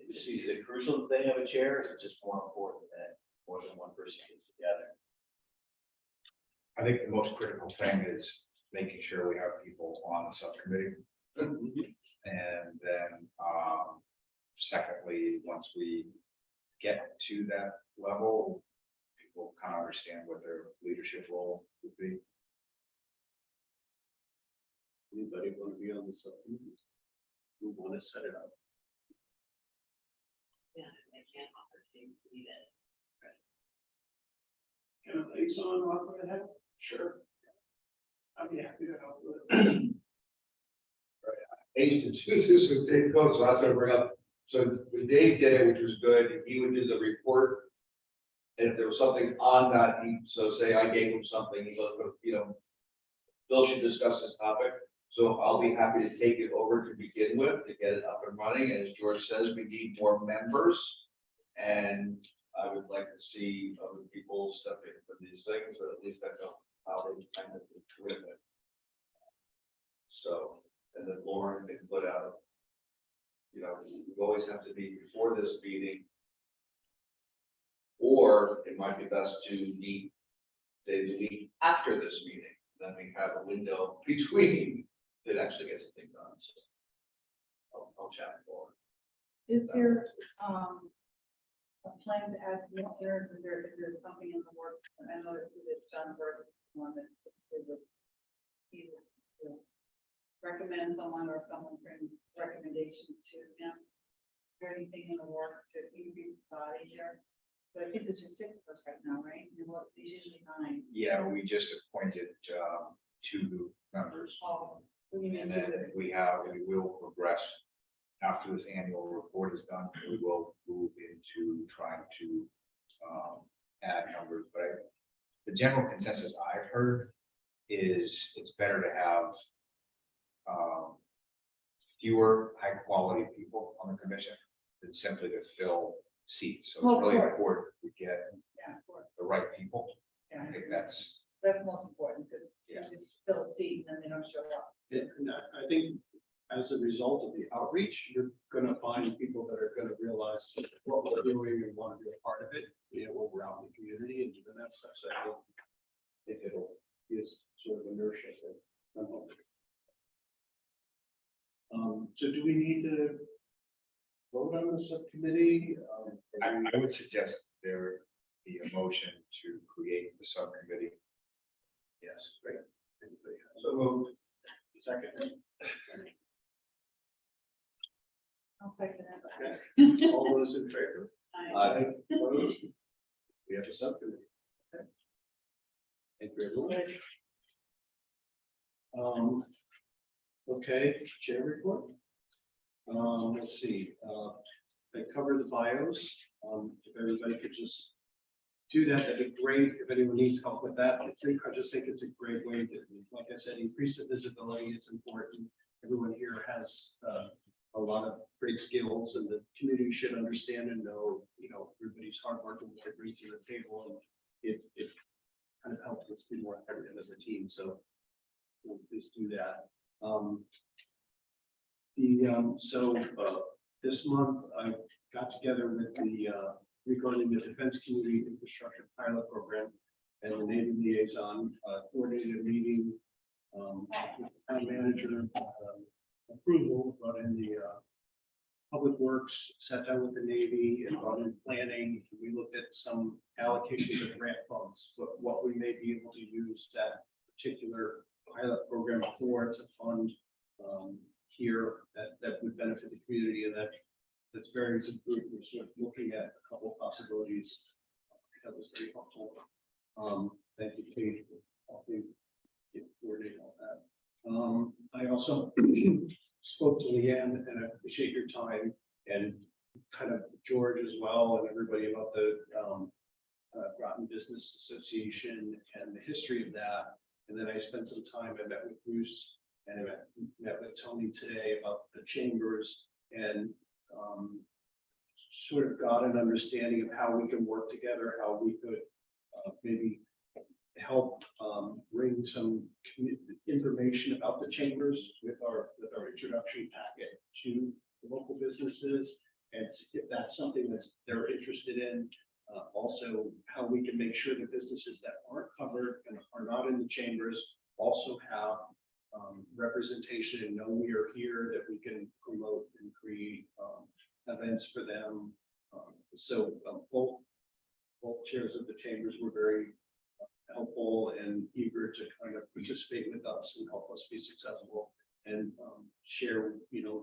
Is it crucial that they have a chair, or is it just more important that more than one person gets together? I think the most critical thing is making sure we have people on the subcommittee. And then, secondly, once we get to that level, people kind of understand what their leadership role would be. Anybody want to be on the subcommittee? We want to set it up. Yeah, I can't offer to lead it. Can a liaison offer to help? Sure. I'd be happy to help with it. Hastings, this is Dave Coates, so I was gonna bring up, so when Dave did it, which was good, he would do the report. And if there was something on that, so say I gave him something, he goes, Bill should discuss this topic. So I'll be happy to take it over to begin with, to get it up and running. And as George says, we need more members. And I would like to see other people step in for these things, or at least I know how they kind of do it. So, and then Lauren can put out, we always have to be before this meeting. Or it might be best to meet, say, the week after this meeting, then we have a window between that actually gets a thing done. So I'll chat forward. Is there, a plan to add more here? Is there something in the works? I know it's John Burke, one that would either recommend someone or someone bring recommendation to him. Is there anything in the works to increase the body here? But I think there's just 6 of us right now, right? And what, there's usually 9. Yeah, we just appointed 2 members. Oh, what do you mean? And then we will progress after this annual report is done. We will move into trying to add numbers. But the general consensus I've heard is it's better to have fewer high quality people on the commission than simply to fill seats. So Well, it's really of course. important we get Yeah, of course. the right people. Yeah. I think that's Most important, because Yeah. you just fill a seat and then they don't show up. And I think as a result of the outreach, you're gonna find people that are gonna realize what we're doing and want to be a part of it, when we're out in the community and doing that stuff. So I think it'll be a sort of inertia. So do we need to vote on the subcommittee? I would suggest there be a motion to create the subcommittee. Yes, great. Anybody have- So moved. Second. I'll take that. Okay. All those in favor? Aye. Opposed? We have a subcommittee. Okay. Thank you, everyone. Okay, chair report. Let's see, I covered the bios. If everybody could just do that, that'd be great. If anyone needs help with that, I just think it's a great way to, like I said, increase the visibility. It's important. Everyone here has a lot of great skills, and the community should understand and know, everybody's hard work and what they bring to the table, and it kind of helps us be more effective as a team. So please do that. This month I got together with regarding the Defense Community Infrastructure Pilot Program and the Navy liaison, coordinated a meeting with the town manager approval, brought in the Public Works, sat down with the Navy and brought in planning. We looked at some allocations of grant funds, but what we may be able to use that particular pilot program for to fund here that would benefit the community, and that's very good. We're sort of looking at a couple of possibilities. That was very helpful. Thank you, Kate, for helping get coordinate all that. I also spoke to Leanne, and I appreciate your time, and kind of George as well, and everybody about the Groton Business Association and the history of that. And then I spent some time, I met with Bruce and I met with Tony today about the chambers, and sort of got an understanding of how we can work together, how we could maybe help bring some information about the chambers with our introduction packet to the local businesses. And if that's something that they're interested in, also how we can make sure that businesses that aren't covered and are not in the chambers also have representation and know we are here, that we can promote and create events for them. So both chairs of the chambers were very helpful and eager to kind of participate with us and help us be successful and share,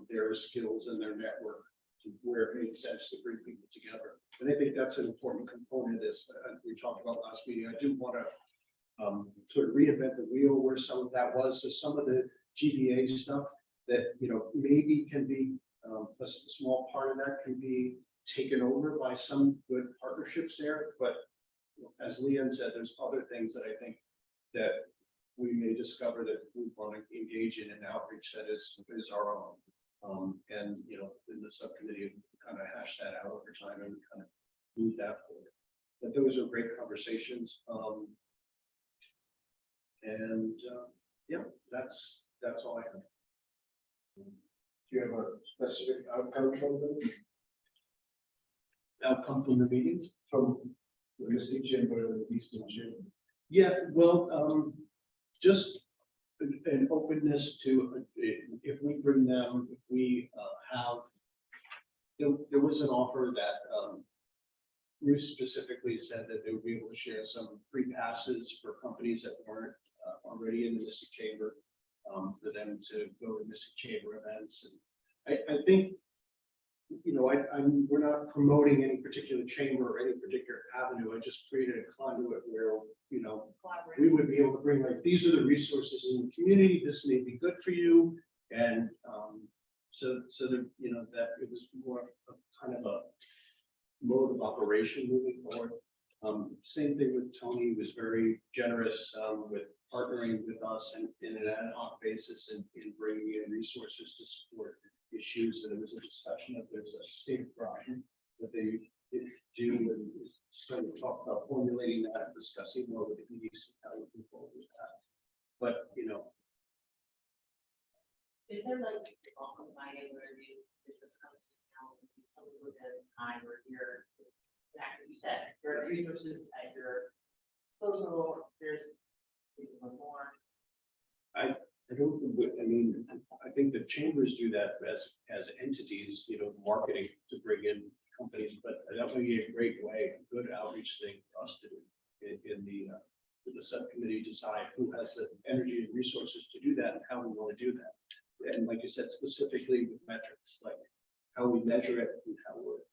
their skills and their network to where it makes sense to bring people together. And I think that's an important component of this. We talked about last meeting. I do want to sort of reinvent the wheel where some of that was. So some of the GBA stuff that, maybe can be a small part of that can be taken over by some good partnerships there. But as Leanne said, there's other things that I think that we may discover that we want to engage in an outreach that is our own. And, in the subcommittee, kind of hash that out over time and kind of move that forward. But those are great conversations. Yeah, that's all I have. Do you have a specific outcome from them? Outcome from the meetings? From the Mystic Chamber and the Eastern Chamber? Yeah, well, just an openness to, if we bring them, if we have, there was an offer that Bruce specifically said that they would be able to share some free passes for companies that weren't already in the Mystic Chamber, for them to go to Mystic Chamber events. And I think, we're not promoting any particular chamber or any particular avenue. I just created a conduit where, we would be able to bring, like, these are the resources in the community. This may be good for you. And so that, that it was more of kind of a mode of operation moving forward. Same thing with Tony, was very generous with partnering with us and in an ad hoc basis and in bringing in resources to support issues. And there was a discussion of there's a state of Groton that they do, and starting to talk about formulating that and discussing more with the EDC how we can forward with that. But Is there like welcome buy-in where this comes to town, someone was at a time where you're, exactly, you said, there are resources at your disposal, there's more. I think the chambers do that as entities, marketing to bring in companies, but that would be a great way, a good outreach thing for us to do in the subcommittee, decide who has the energy and resources to do that and how we want to do that. And like you said, specifically with metrics, like how we measure it and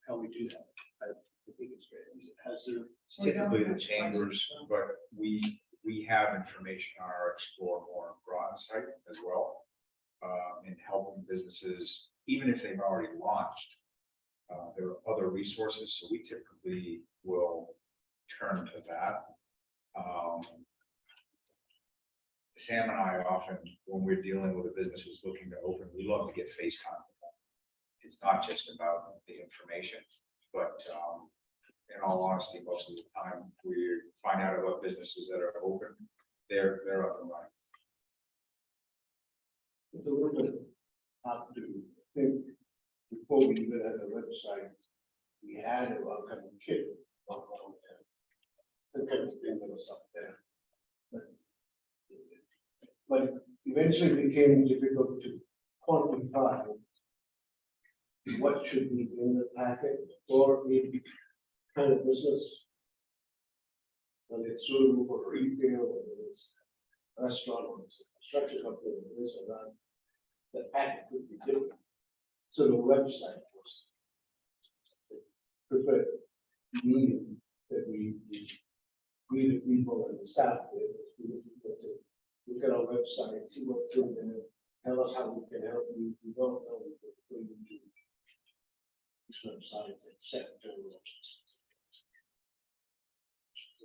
how we do that. I think it's great. It's typically the chambers, but we have information on our Explore More Groton site as well, in helping businesses, even if they've already launched. There are other resources, so we typically will turn to that. Sam and I often, when we're dealing with a business who's looking to open, we love to get FaceTime with them. It's not just about the information, but in all honesty, most of the time we find out about businesses that are open, they're up and running. It's a little bit hard to think before we even had a website, we had a welcome kit. The kind of thing that was up there. But but eventually it became difficult to quantify what should be in the packet for the kind of business. Whether it's food or retail, or it's restaurant, or it's a construction company, or this or that, the packet could be different. So the website was preferred medium that we the people and the staff with, look at our website, see what's in there, tell us how we can help you. We don't know what we're going to do. These websites, etc.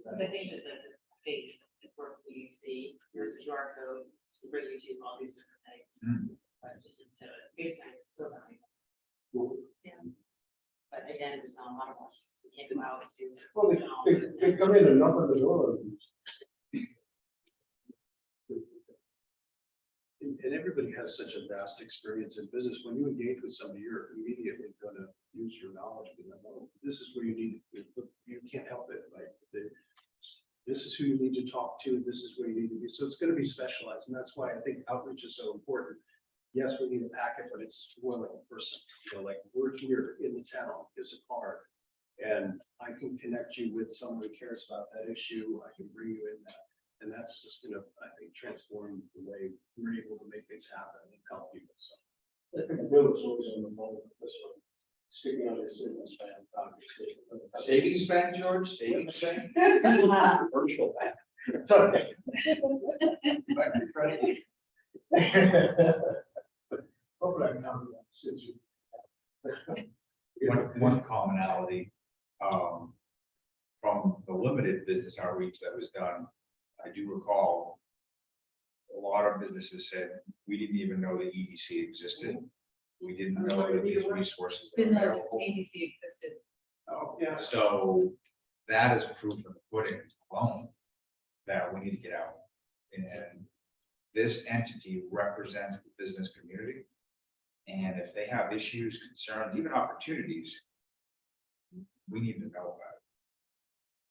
I think that the face of work we see, here's the QR code, super YouTube, all these different things. But just so FaceTime is so valuable. Yeah. But again, there's not a lot of us, we can't go out and do. Well, they come in and knock on the door. And everybody has such a vast experience in business. When you engage with somebody, you're immediately going to use your knowledge. You know, this is where you need, you can't help it, right? This is who you need to talk to. This is where you need to be. So it's going to be specialized. And that's why I think outreach is so important. Yes, we need a packet, but it's more like a person, you know, like we're here in the town, here's a card. And I can connect you with someone who cares about that issue. I can bring you in that. And that's just gonna, I think, transform the way we're able to make things happen and help people. So I think Bill was always on the phone with this one, sticking on his signal span conversation. Savings bank, George, savings bank? Virtual bank. Sorry. Hopefully I can come to that situation. One commonality, from the limited business outreach that was done, I do recall a lot of businesses said, we didn't even know the EDC existed. We didn't know that these resources were Didn't know that available. ADC existed. Oh, Yeah. so that is proof of the pudding alone that we need to get out. And this entity represents the business community. And if they have issues, concerns, even opportunities, we need to know about it.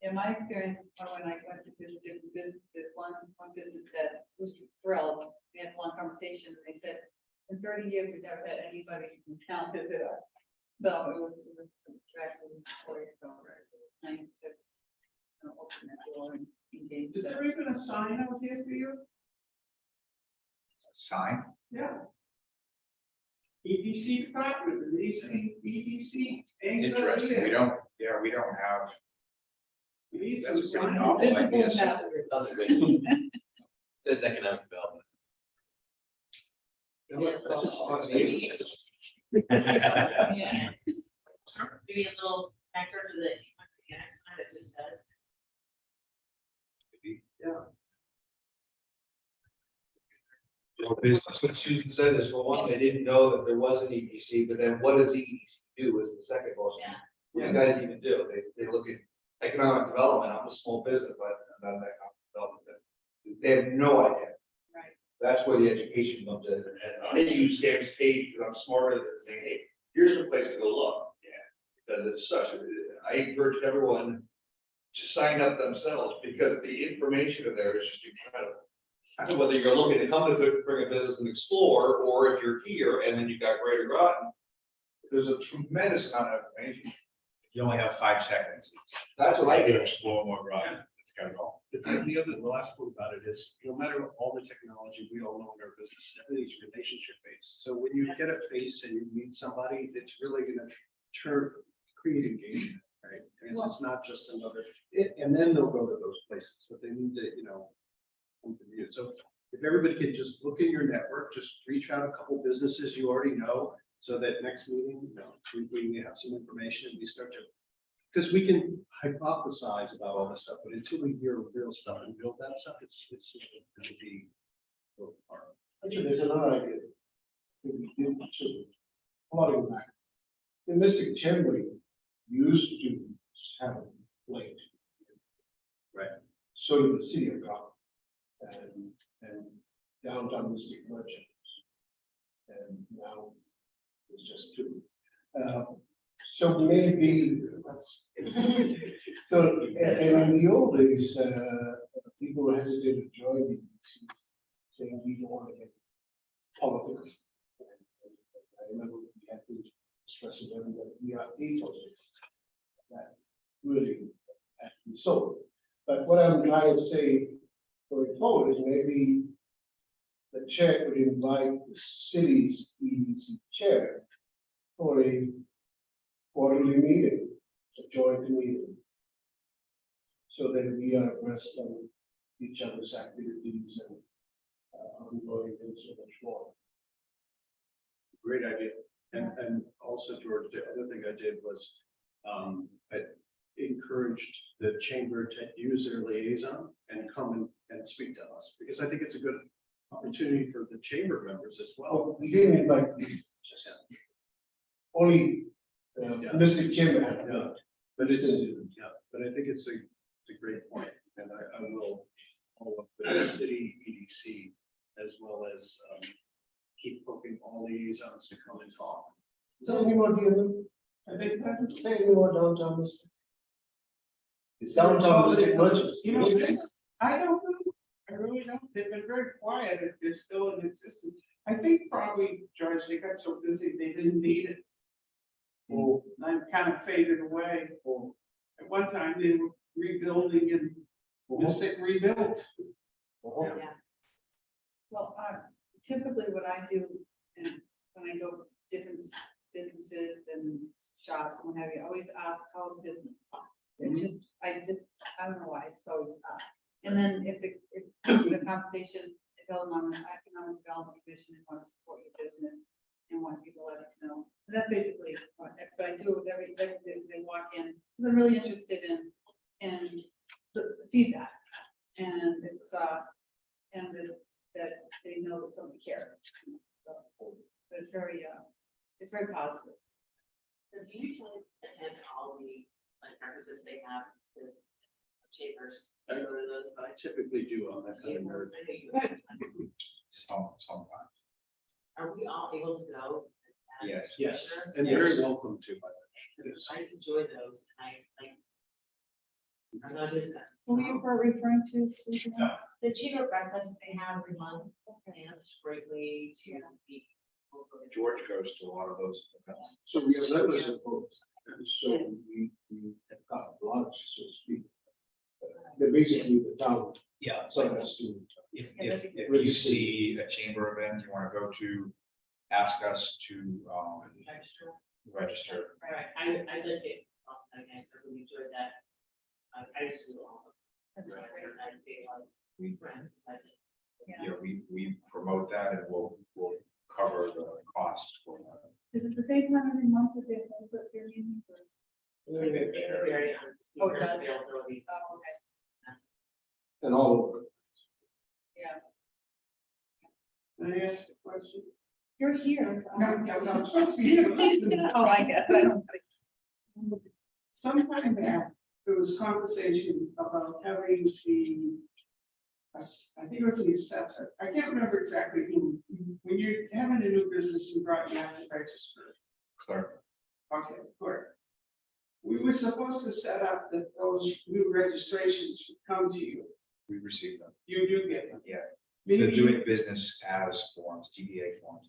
In my experience, when I went to visit different businesses, one business said, was thrilled, we had a long conversation, and they said, in 30 years, we've never had anybody from town visit us. So it was actually nice to open that door and engage. Is there even a sign out there for you? Sign. Yeah. EDC department, EDC. It's interesting. We don't have. We need That's some a pretty sign. novel idea. Visible ambassadors. Sounds great. Says economic development. Yeah. Maybe a little factor for the next time that just says. Well, business, what Susan said is, for one, they didn't know that there was an EDC, but then what does EDC do is the second most. Yeah. What do you guys even do? They look at economic development. I'm a small business, but I'm not an economic development. They have no idea. Right. That's where the education comes in. And I use Sam's page because I'm smarter than saying, hey, here's a place to go look. Yeah. Because it's I encourage everyone to sign up themselves because the information in there is just incredible. Whether you're looking to come to bring a business and explore, or if you're here and then you've got Greater Groton, there's a tremendous amount of information. You only have 5 seconds. That's what I do. Explore more, Groton. It's gotta go. the last point about it is, no matter all the technology we all know in our business, everything's relationship based. So when you get a face and you meet somebody, it's really gonna create engagement, right? And it's not just another, and then they'll go to those places, but they need to, come to you. So if everybody could just look in your network, just reach out a couple businesses you already know, so that next meeting, we have some information and we start to, because we can hypothesize about all this stuff, but until we hear real stuff and build that stuff, it's going to be a little hard. Actually, there's another idea. We did too. A lot of that. The Mystic Chamber used to have a plate. Right. So did the city of Gotham and downtown Mystic Merchants. And now it's just 2. So maybe, so, and in the old days, people hesitated to join the saying we don't want to get politics. I remember we had to stress to them that we are apolitical. That really actually so. But what I'm trying to say going forward is maybe the chair could invite the city's EDC chair for a quarterly meeting, a joint meeting. So that we are abreast of each other's activities and ongoing and so much more. Great idea. And also, George, the other thing I did was, I encouraged the chamber to use their liaison and come and speak to us, because I think it's a good opportunity for the chamber members as well. Oh, we didn't invite these, just only Mr. Chairman had Yeah. done. But it's, yeah, but I think it's a great point, and I will follow up with the city EDC as well as, keep poking all liaisons to come and talk. So any more, dear? I think that. Say any more downtown, Mr. It's downtown, Mr. Merchants. You know, I don't know, I really don't, they've been very quiet if they're still in existence. I think probably, George, they got so busy, they didn't need it. Oh, And kind of faded away. oh, At one time, they were rebuilding and just rebuilt. oh. Yeah. Well, typically what I do, and when I go to different businesses and shops and what have you, I always ask how's business. It's just, I don't know why, it's always ask. And then if the conversation, if I'm on the Economic Development Commission and want to support your business and want people to let us know. So that's basically what I do with every business they walk in, 'cause I'm really interested in the feedback. And it's, and that they know that somebody cares. So it's very positive. So do you attend all the like breakfasts they have with chambers? Do you go to those? I typically do on that kind of nerd. I know you- Sometimes. Are we all able to go? as Yes. Yes, commissioners? and very welcome to, by the way. Because I enjoy those, and I'm not business. Who are you referring to, Susan? The chamber breakfast they have every month, and it's a great way to be. George goes to a lot of those events. So we are members of both, and so we have got large, so to speak. They're basically the town, Yeah, so that's to. If you see a chamber event you want to go to, ask us to Register. register. Right, I lived it, again, so we enjoyed that. I used to do all of them. I did a lot of friends, I did. Yeah, we promote that and we'll cover the cost for that. Is it the same time every month that they hold their meetings? or- Like, they vary on Oh, it speakers does. availability. Oh, okay, And all over. yeah. Can I ask a question? You're here. No, I'm supposed to be here. Oh, I guess, I don't. Sometime back, there was conversation about having I think it was the assessor, I can't remember exactly who, when you're having a new business, you brought you have to register. Clerk, Okay, good. We were supposed to set up that those new registrations would come to you. we receive them. You do get them. Yeah. So Maybe, doing business as forms, DBA forms.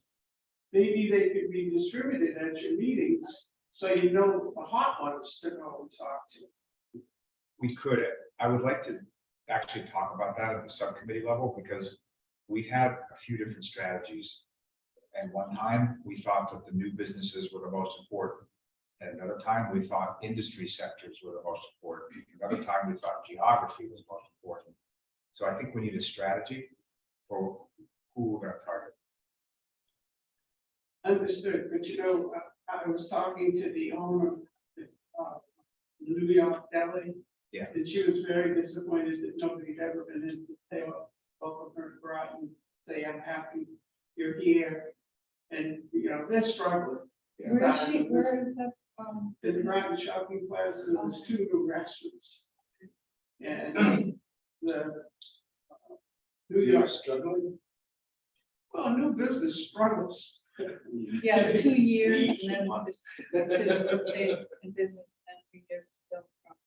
maybe they could be distributed at your meetings, so you know the hot ones to go and talk to. We could, I would like to actually talk about that at the subcommittee level because we've had a few different strategies. And one time we thought that the new businesses were the most important. And another time we thought industry sectors were the most important. Another time we thought geography was most important. So I think we need a strategy for who we're going to target. Understood, but you know, I was talking to the owner of New York Deli. Yeah. And she was very disappointed that nobody had ever been in, they were both of her go out and say, I'm happy you're here. And, you know, they're struggling. Where is she, where is that, In the Groton Shopping Plaza, there's 2 new restaurants. And the New We are York, struggling. well, new business struggles. yeah, the 2 years and then it's to stay in business and 3 years to go.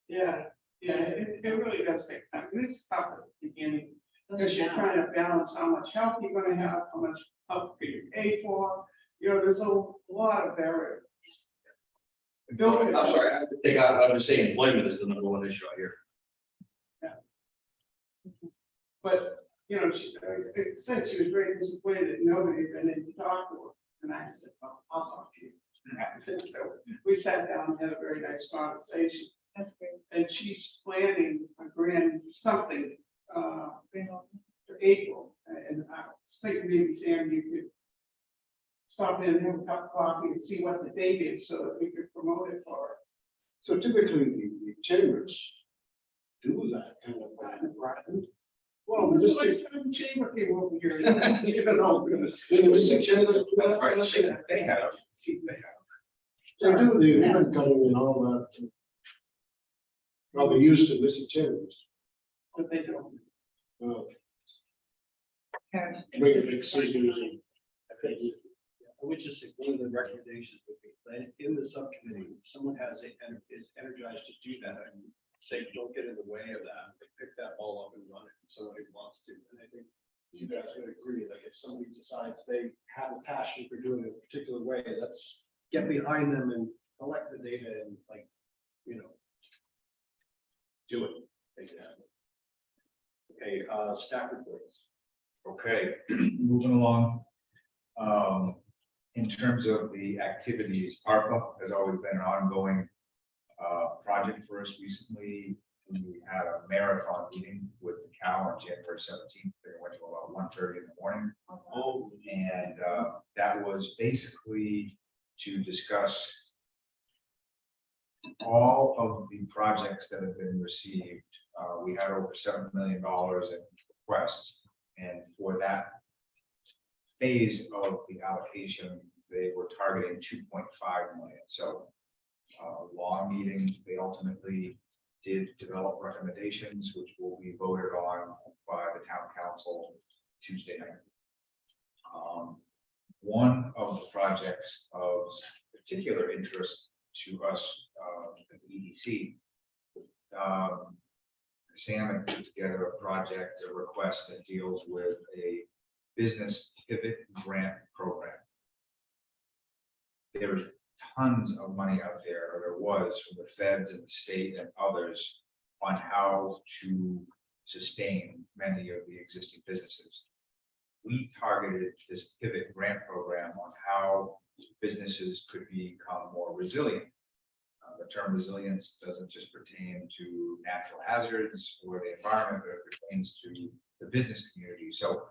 Yeah, it really does take time. And it's tough at the beginning. Because you're trying to balance how much help you're gonna have, how much help can you pay for, you know, there's a lot of variables. Bill, I'm sorry, I have to take out, I was saying employment is the number one issue I hear. but, you know, it said she was very disappointed that nobody had been in to talk to her, and I said, well, I'll talk to you. So we sat down and had a very nice conversation, That's great. and she's planning a grand something, Great opening. for April, and I was thinking maybe Sam, you could stop in and have a cup of coffee and see what the date is so that we could promote it for her. So typically, the chambers do that kind of thing. Well, this is like some chamber came over here. You know, The Mystic Chambers do that. Right, they have, They do, the ribbon cutting and all that. Probably used to Mystic Chambers. But they don't. Karen, Bring the big scissors and. I would just say one of the recommendations would be that in the subcommittee, if someone is energized to do that, and say, don't get in the way of that, they pick that ball up and run it, if somebody wants to, and I think you guys would agree, like, if somebody decides they have a passion for doing it a particular way, let's get behind them and collect the data and like, you know, do it, make it happen. Okay, staff reports. Okay, moving along. In terms of the activities, ARPA has always been an ongoing project for us recently. We had a marathon meeting with the Cal on January 17th. They went to about 1:30 in the morning. And that was basically to discuss all of the projects that have been received. We had over $7 million in requests, and for that phase of the allocation, they were targeting 2.5 million. So long meeting, they ultimately did develop recommendations, which will be voted on by the town council Tuesday night. One of the projects of particular interest to us at the EDC, Sam had put together a project, a request that deals with a business pivot grant program. There's tons of money out there, or there was from the feds and the state and others on how to sustain many of the existing businesses. We targeted this pivot grant program on how businesses could become more resilient. The term resilience doesn't just pertain to natural hazards or the environment, but it pertains to the business community. So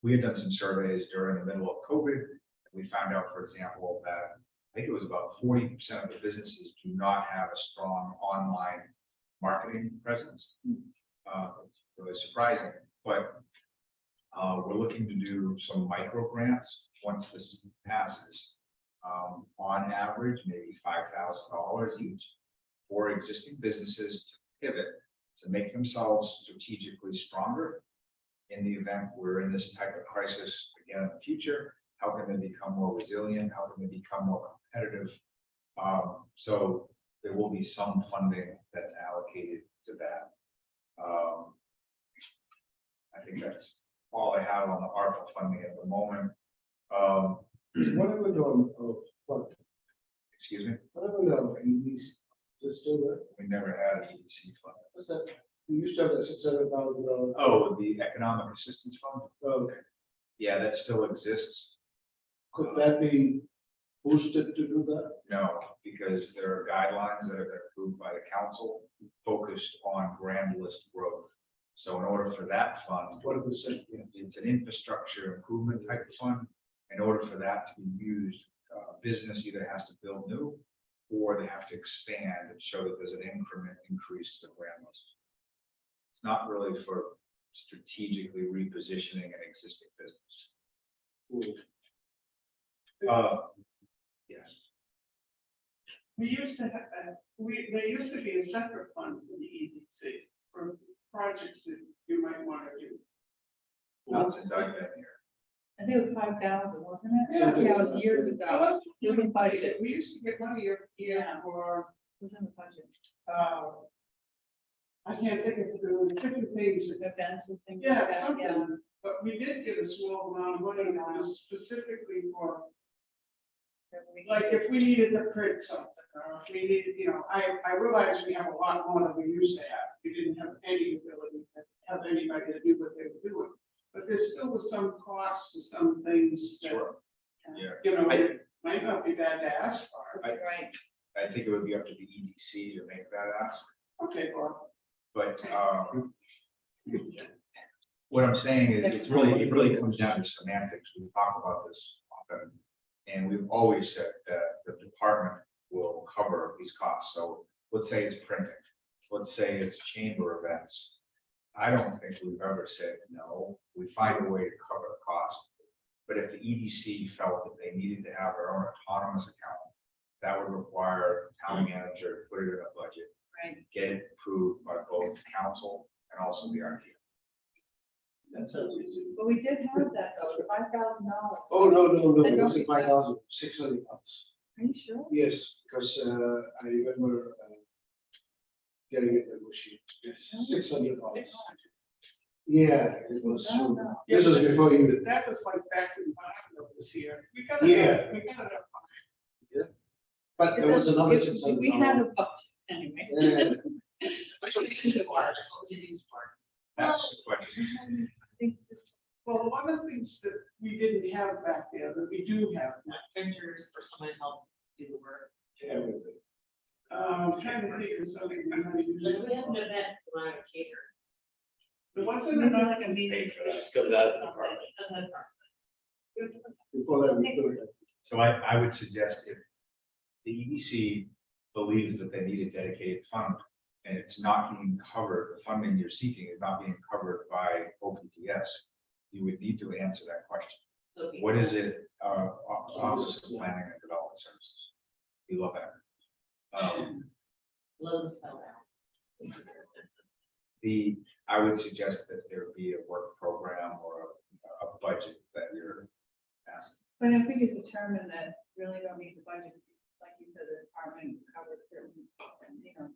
we had done some surveys during the middle of COVID. We found out, for example, that I think it was about 40% of the businesses do not have a strong online marketing presence. Really surprising, but we're looking to do some micro grants once this passes. On average, maybe $5,000 each for existing businesses to pivot, to make themselves strategically stronger in the event we're in this type of crisis again in the future. How can they become more resilient? How can they become more competitive? So there will be some funding that's allocated to that. I think that's all I have on the ARPA funding at the moment. What happened on, what, Excuse me, what happened on EDs? Is it still there? we never had EDC funding. What's that? We used to have that $600,000. Oh, the Economic Assistance Fund? Okay. Yeah, that still exists. Could that be boosted to do that? No, because there are guidelines that have been approved by the council focused on grand list growth. So in order for that fund, What did we say? it's an infrastructure improvement type of fund. In order for that to be used, business either has to build new or they have to expand and show that there's an increment increase to the grand list. It's not really for strategically repositioning an existing business. Yes. We used to have, there used to be a separate fund for the EDC for projects that you might want to do. Not since I've been here. I think it was 5,000, wasn't it? Yeah. Yeah, it was years ago. It was in the budget. We used to get money every year for, It was in the budget. I can't think of, there were different things. Events and things. like Yeah, that, something, but we did get a small amount of money that was specifically for, like, if we needed to print something, or if we needed, I realized we have a lot more than we used to have. We didn't have any ability to have anybody to do what they were doing. But there still was some cost to some things that, Sure. Yeah. it might not be bad to ask for. Right. I think it would be up to the EDC to make that ask, Okay, well, but, what I'm saying is, it really comes down to semantics. We talk about this often. And we've always said that the department will cover these costs. So let's say it's printing, let's say it's chamber events. I don't think we've ever said no. We find a way to cover the cost. But if the EDC felt that they needed to have their own autonomous account, that would require the town manager to put it in a budget, Right. get it approved by both council and also the RTO. that sounds easy. But we did have that though, $5,000. Oh, no, I it don't was think- $5,600. Are you sure? Yes, because I remember getting it negotiated. Yes, $600. Yeah, it was. No, no. This was before you. That was like back in Boston this year. We got Yeah. We got it up. But there was another It- $600. We had a budget anyway. Yeah. Which one is the part? What's the news part? That's the question. I think just- Well, one of the things that we didn't have back there that we do have now. Printers or someone to help do the work. Trying to think of something we might use. Like, we have an event, we want to cater. There wasn't Maybe enough. like a meeting. Just comes out of the department. Before that, we put it. So I would suggest if the EDC believes that they need a dedicated fund and it's not being covered, the funding you're seeking is not being covered by OPTS, you would need to answer that question. So we- What is it, Office of Planning and Development Services? You love that. Let them sell out. I would suggest that there be a work program or a budget that you're asking. But if we could determine that really don't need the budget, like you said, the department covered certain,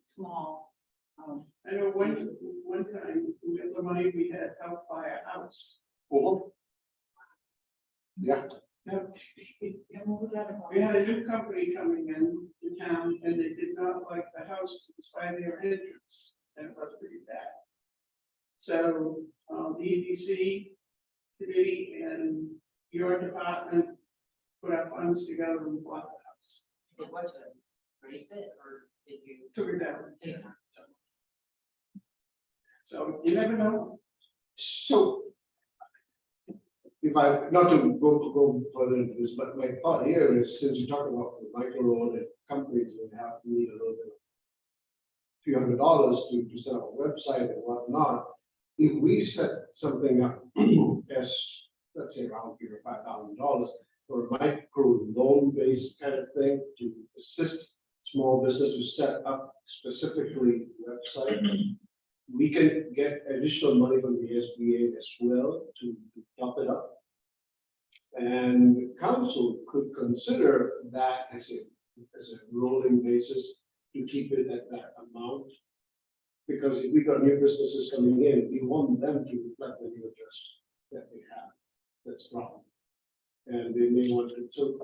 small. I know one time, we got the money we had helped buy a house. Oh. Yeah, Now, And what was that about? we had a new company coming in to town and they did not like the house despite their entrance. And it was pretty bad. So, the EDC committee and your department put our funds together and bought the house. Did what to raise it or did you? Took it down. Yeah. So you never know. so. If I, not to go further into this, but my thought here is, since you talk about the micro loan and companies would have need a little bit. Few $100s to set up a website and whatnot. If we set something up as, let's say around here, $5,000 for a micro loan based kind of thing to assist small business to set up specifically website. We can get additional money from the SBA as well to top it up. And the council could consider that as a rolling basis to keep it at that amount. Because if we got new businesses coming in, we want them to reflect the new address that they have. That's wrong. And they may want to, so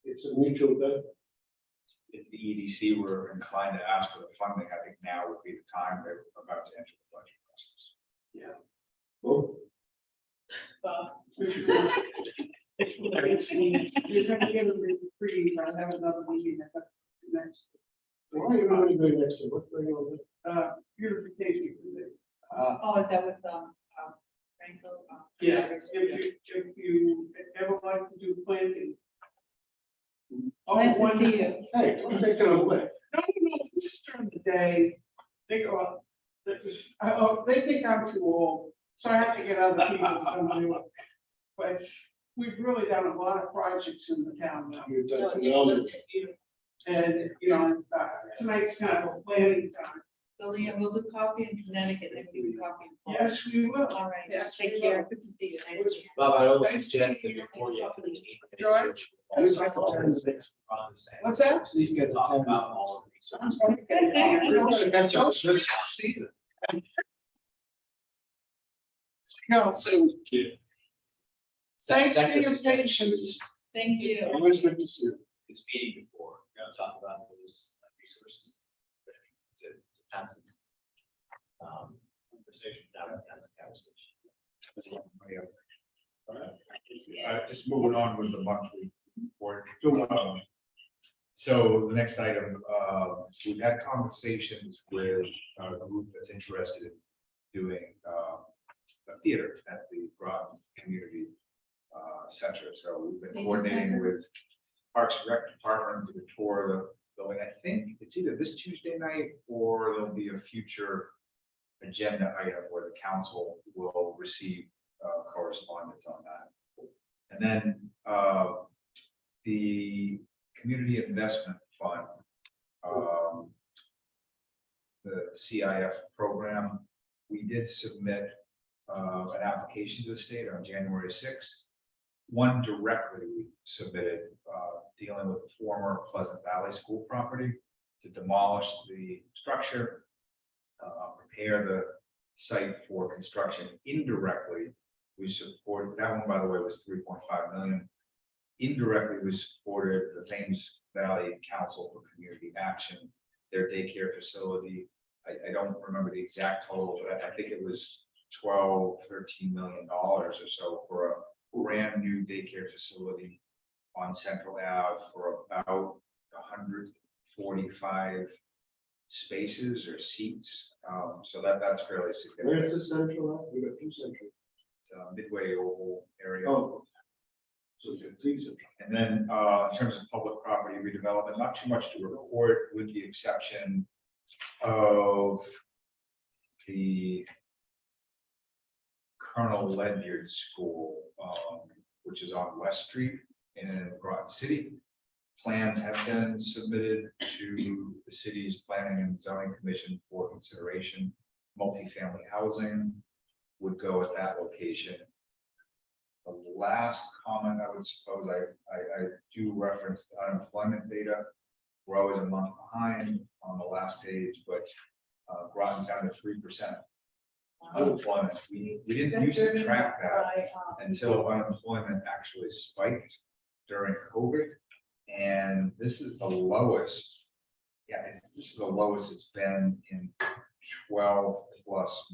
it's a mutual benefit. If the EDC were inclined to ask for the funding, I think now would be the time they're about to enter the budget process. Well, You're gonna get a free, I have another meeting next, why are you not going next to, what's going on there? beautification committee. Oh, is that with, Franco? Yeah, if you ever like to do planting. Oh, Nice to one- see you. Hey, don't take it away. No, this is during the day, they go, they think I'm too old, so I have to get other people to come do it. But we've really done a lot of projects in the town now, You've So done it's phenomenal. beautiful. and, tonight's kind of a planning time. So Leanne, we'll do coffee in Connecticut and we do coffee in Florida. Yes, we will. All right. Yes, Take we care. will. Good to see you. Nice to meet you. Bob, I always Nice suggest meeting that you. before you. George? Please get the 10 minutes. What's that? Please get the Talk 10 about minutes. all of these. I'm sorry. That's all, sir. See you. No, so thanks for Second- your patience. Thank you. Always good to see you. This meeting before, we're gonna talk about those resources. It's a passive. Conversation, not a passive conversation. Just moving on with the monthly report. So the next item, we've had conversations with a group that's interested in doing a theater at the Groton Community Center. So we've been Senior coordinating center? with Parks and Rec Department to the tour of the building. I think it's either this Tuesday night or there'll be a future agenda item where the council will receive correspondence on that. And then the Community Investment Fund, the CIF program, we did submit an application to the state on January 6th. One directly we submitted dealing with the former Pleasant Valley School property to demolish the structure, prepare the site for construction. Indirectly, we supported, that one, by the way, was 3.5 million. Indirectly, we supported the Thames Valley Council for Community Action, their daycare facility. I don't remember the exact total, but I think it was 12–13 million dollars or so for a brand new daycare facility on Central Ave for about 145 spaces or seats. So that's fairly significant. Where's the central? We got two central. Midway Oval area. Oh. So we got 3 central. And then in terms of public property redevelopment, not too much to report with the exception of the Colonel Ledyard School, which is on West Street in Groton City. Plans have been submitted to the city's Planning and Zoning Commission for consideration. Multifamily housing would go at that location. The last comment I would suppose I do reference the unemployment data. We're always a month behind on the last page, but Groton's down to 3% unemployment. We didn't used to track that until unemployment actually spiked during COVID. And this is the lowest. Yeah, this is the lowest it's been in 12+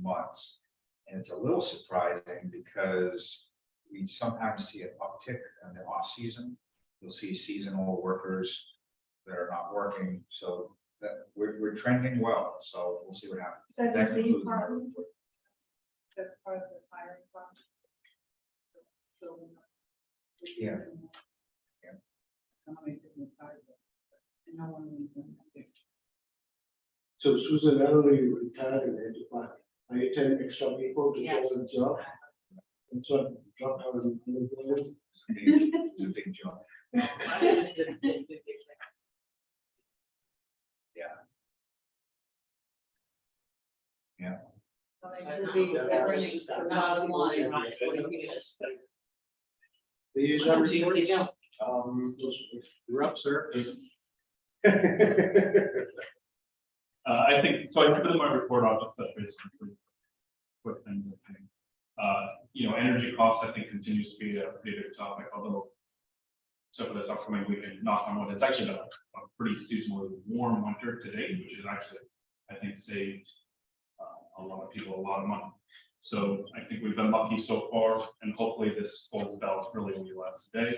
months. And it's a little surprising because we sometimes see an uptick in the off season. You'll see seasonal workers that are not working. So that we're trending well. So we'll see what happens. That That is the concludes my part- report. That's part of the hiring process. So, Yeah. No one will do that. So Susan, not only you retired and had to find 10 extra people to Yes. do the job. And so drop out of the It's a big jump. So it should be earning the bottom line. The you're up, sir. I think, so I put in my report, I'll just touch base on three quick things, I think. Energy costs, I think, continues to be a pretty big topic, although so for this upcoming weekend, knock on wood, it's actually been a pretty seasonally warm winter today, which is actually, I think, saved a lot of people a lot of money. So I think we've been lucky so far, and hopefully this cold spell really only lasts a day.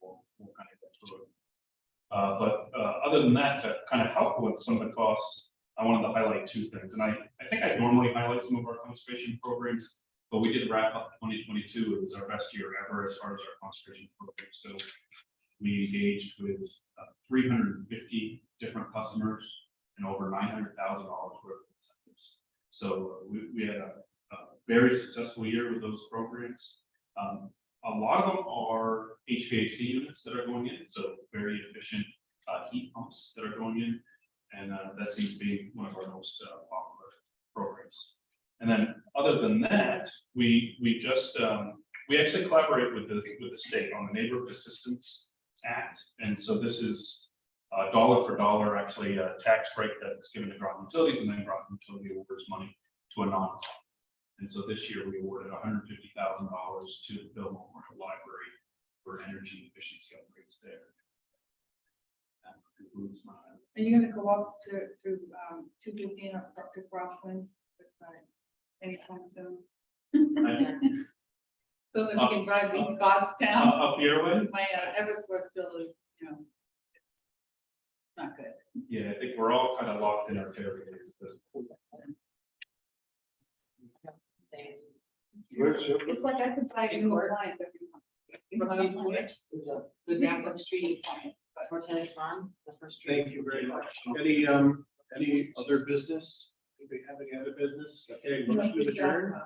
We'll kind of get through it. But other than that, to kind of help with some of the costs, I wanted to highlight two things. And I think I normally highlight some of our conservation programs, but we did wrap up 2022. It was our best year ever as far as our conservation programs go. We engaged with 350 different customers and over $900,000 worth of incentives. So we had a very successful year with those programs. A lot of them are HVAC units that are going in, so very efficient heat pumps that are going in. And that seems to be one of our most popular programs. And then, other than that, we just, we actually collaborate with the state on the Neighborhood Assistance Act. And so this is dollar for dollar, actually, a tax break that's given to Groton Utilities, and then Groton Utility awards money to a nonprofit. And so this year we awarded $150,000 to the Bill Memorial Library for energy efficiency upgrades there. That concludes my. Are you gonna go up through 215 up to Crosswinds anytime soon? Yeah. So that we can drive these gods down. Up your way? My Eversource bill is, you know, it's not good. Yeah, I think we're all kind of locked in our territories at this point. Same. It's like I could buy new appliance every month. The Rambo Street, Appliance, but Martinez Farm, the first street. Thank you very much. Any other business? Anybody have any other business? Okay, motion to adjourn.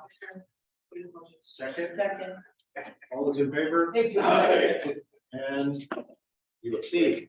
Second, second. all those in favor? Thank you. And you see.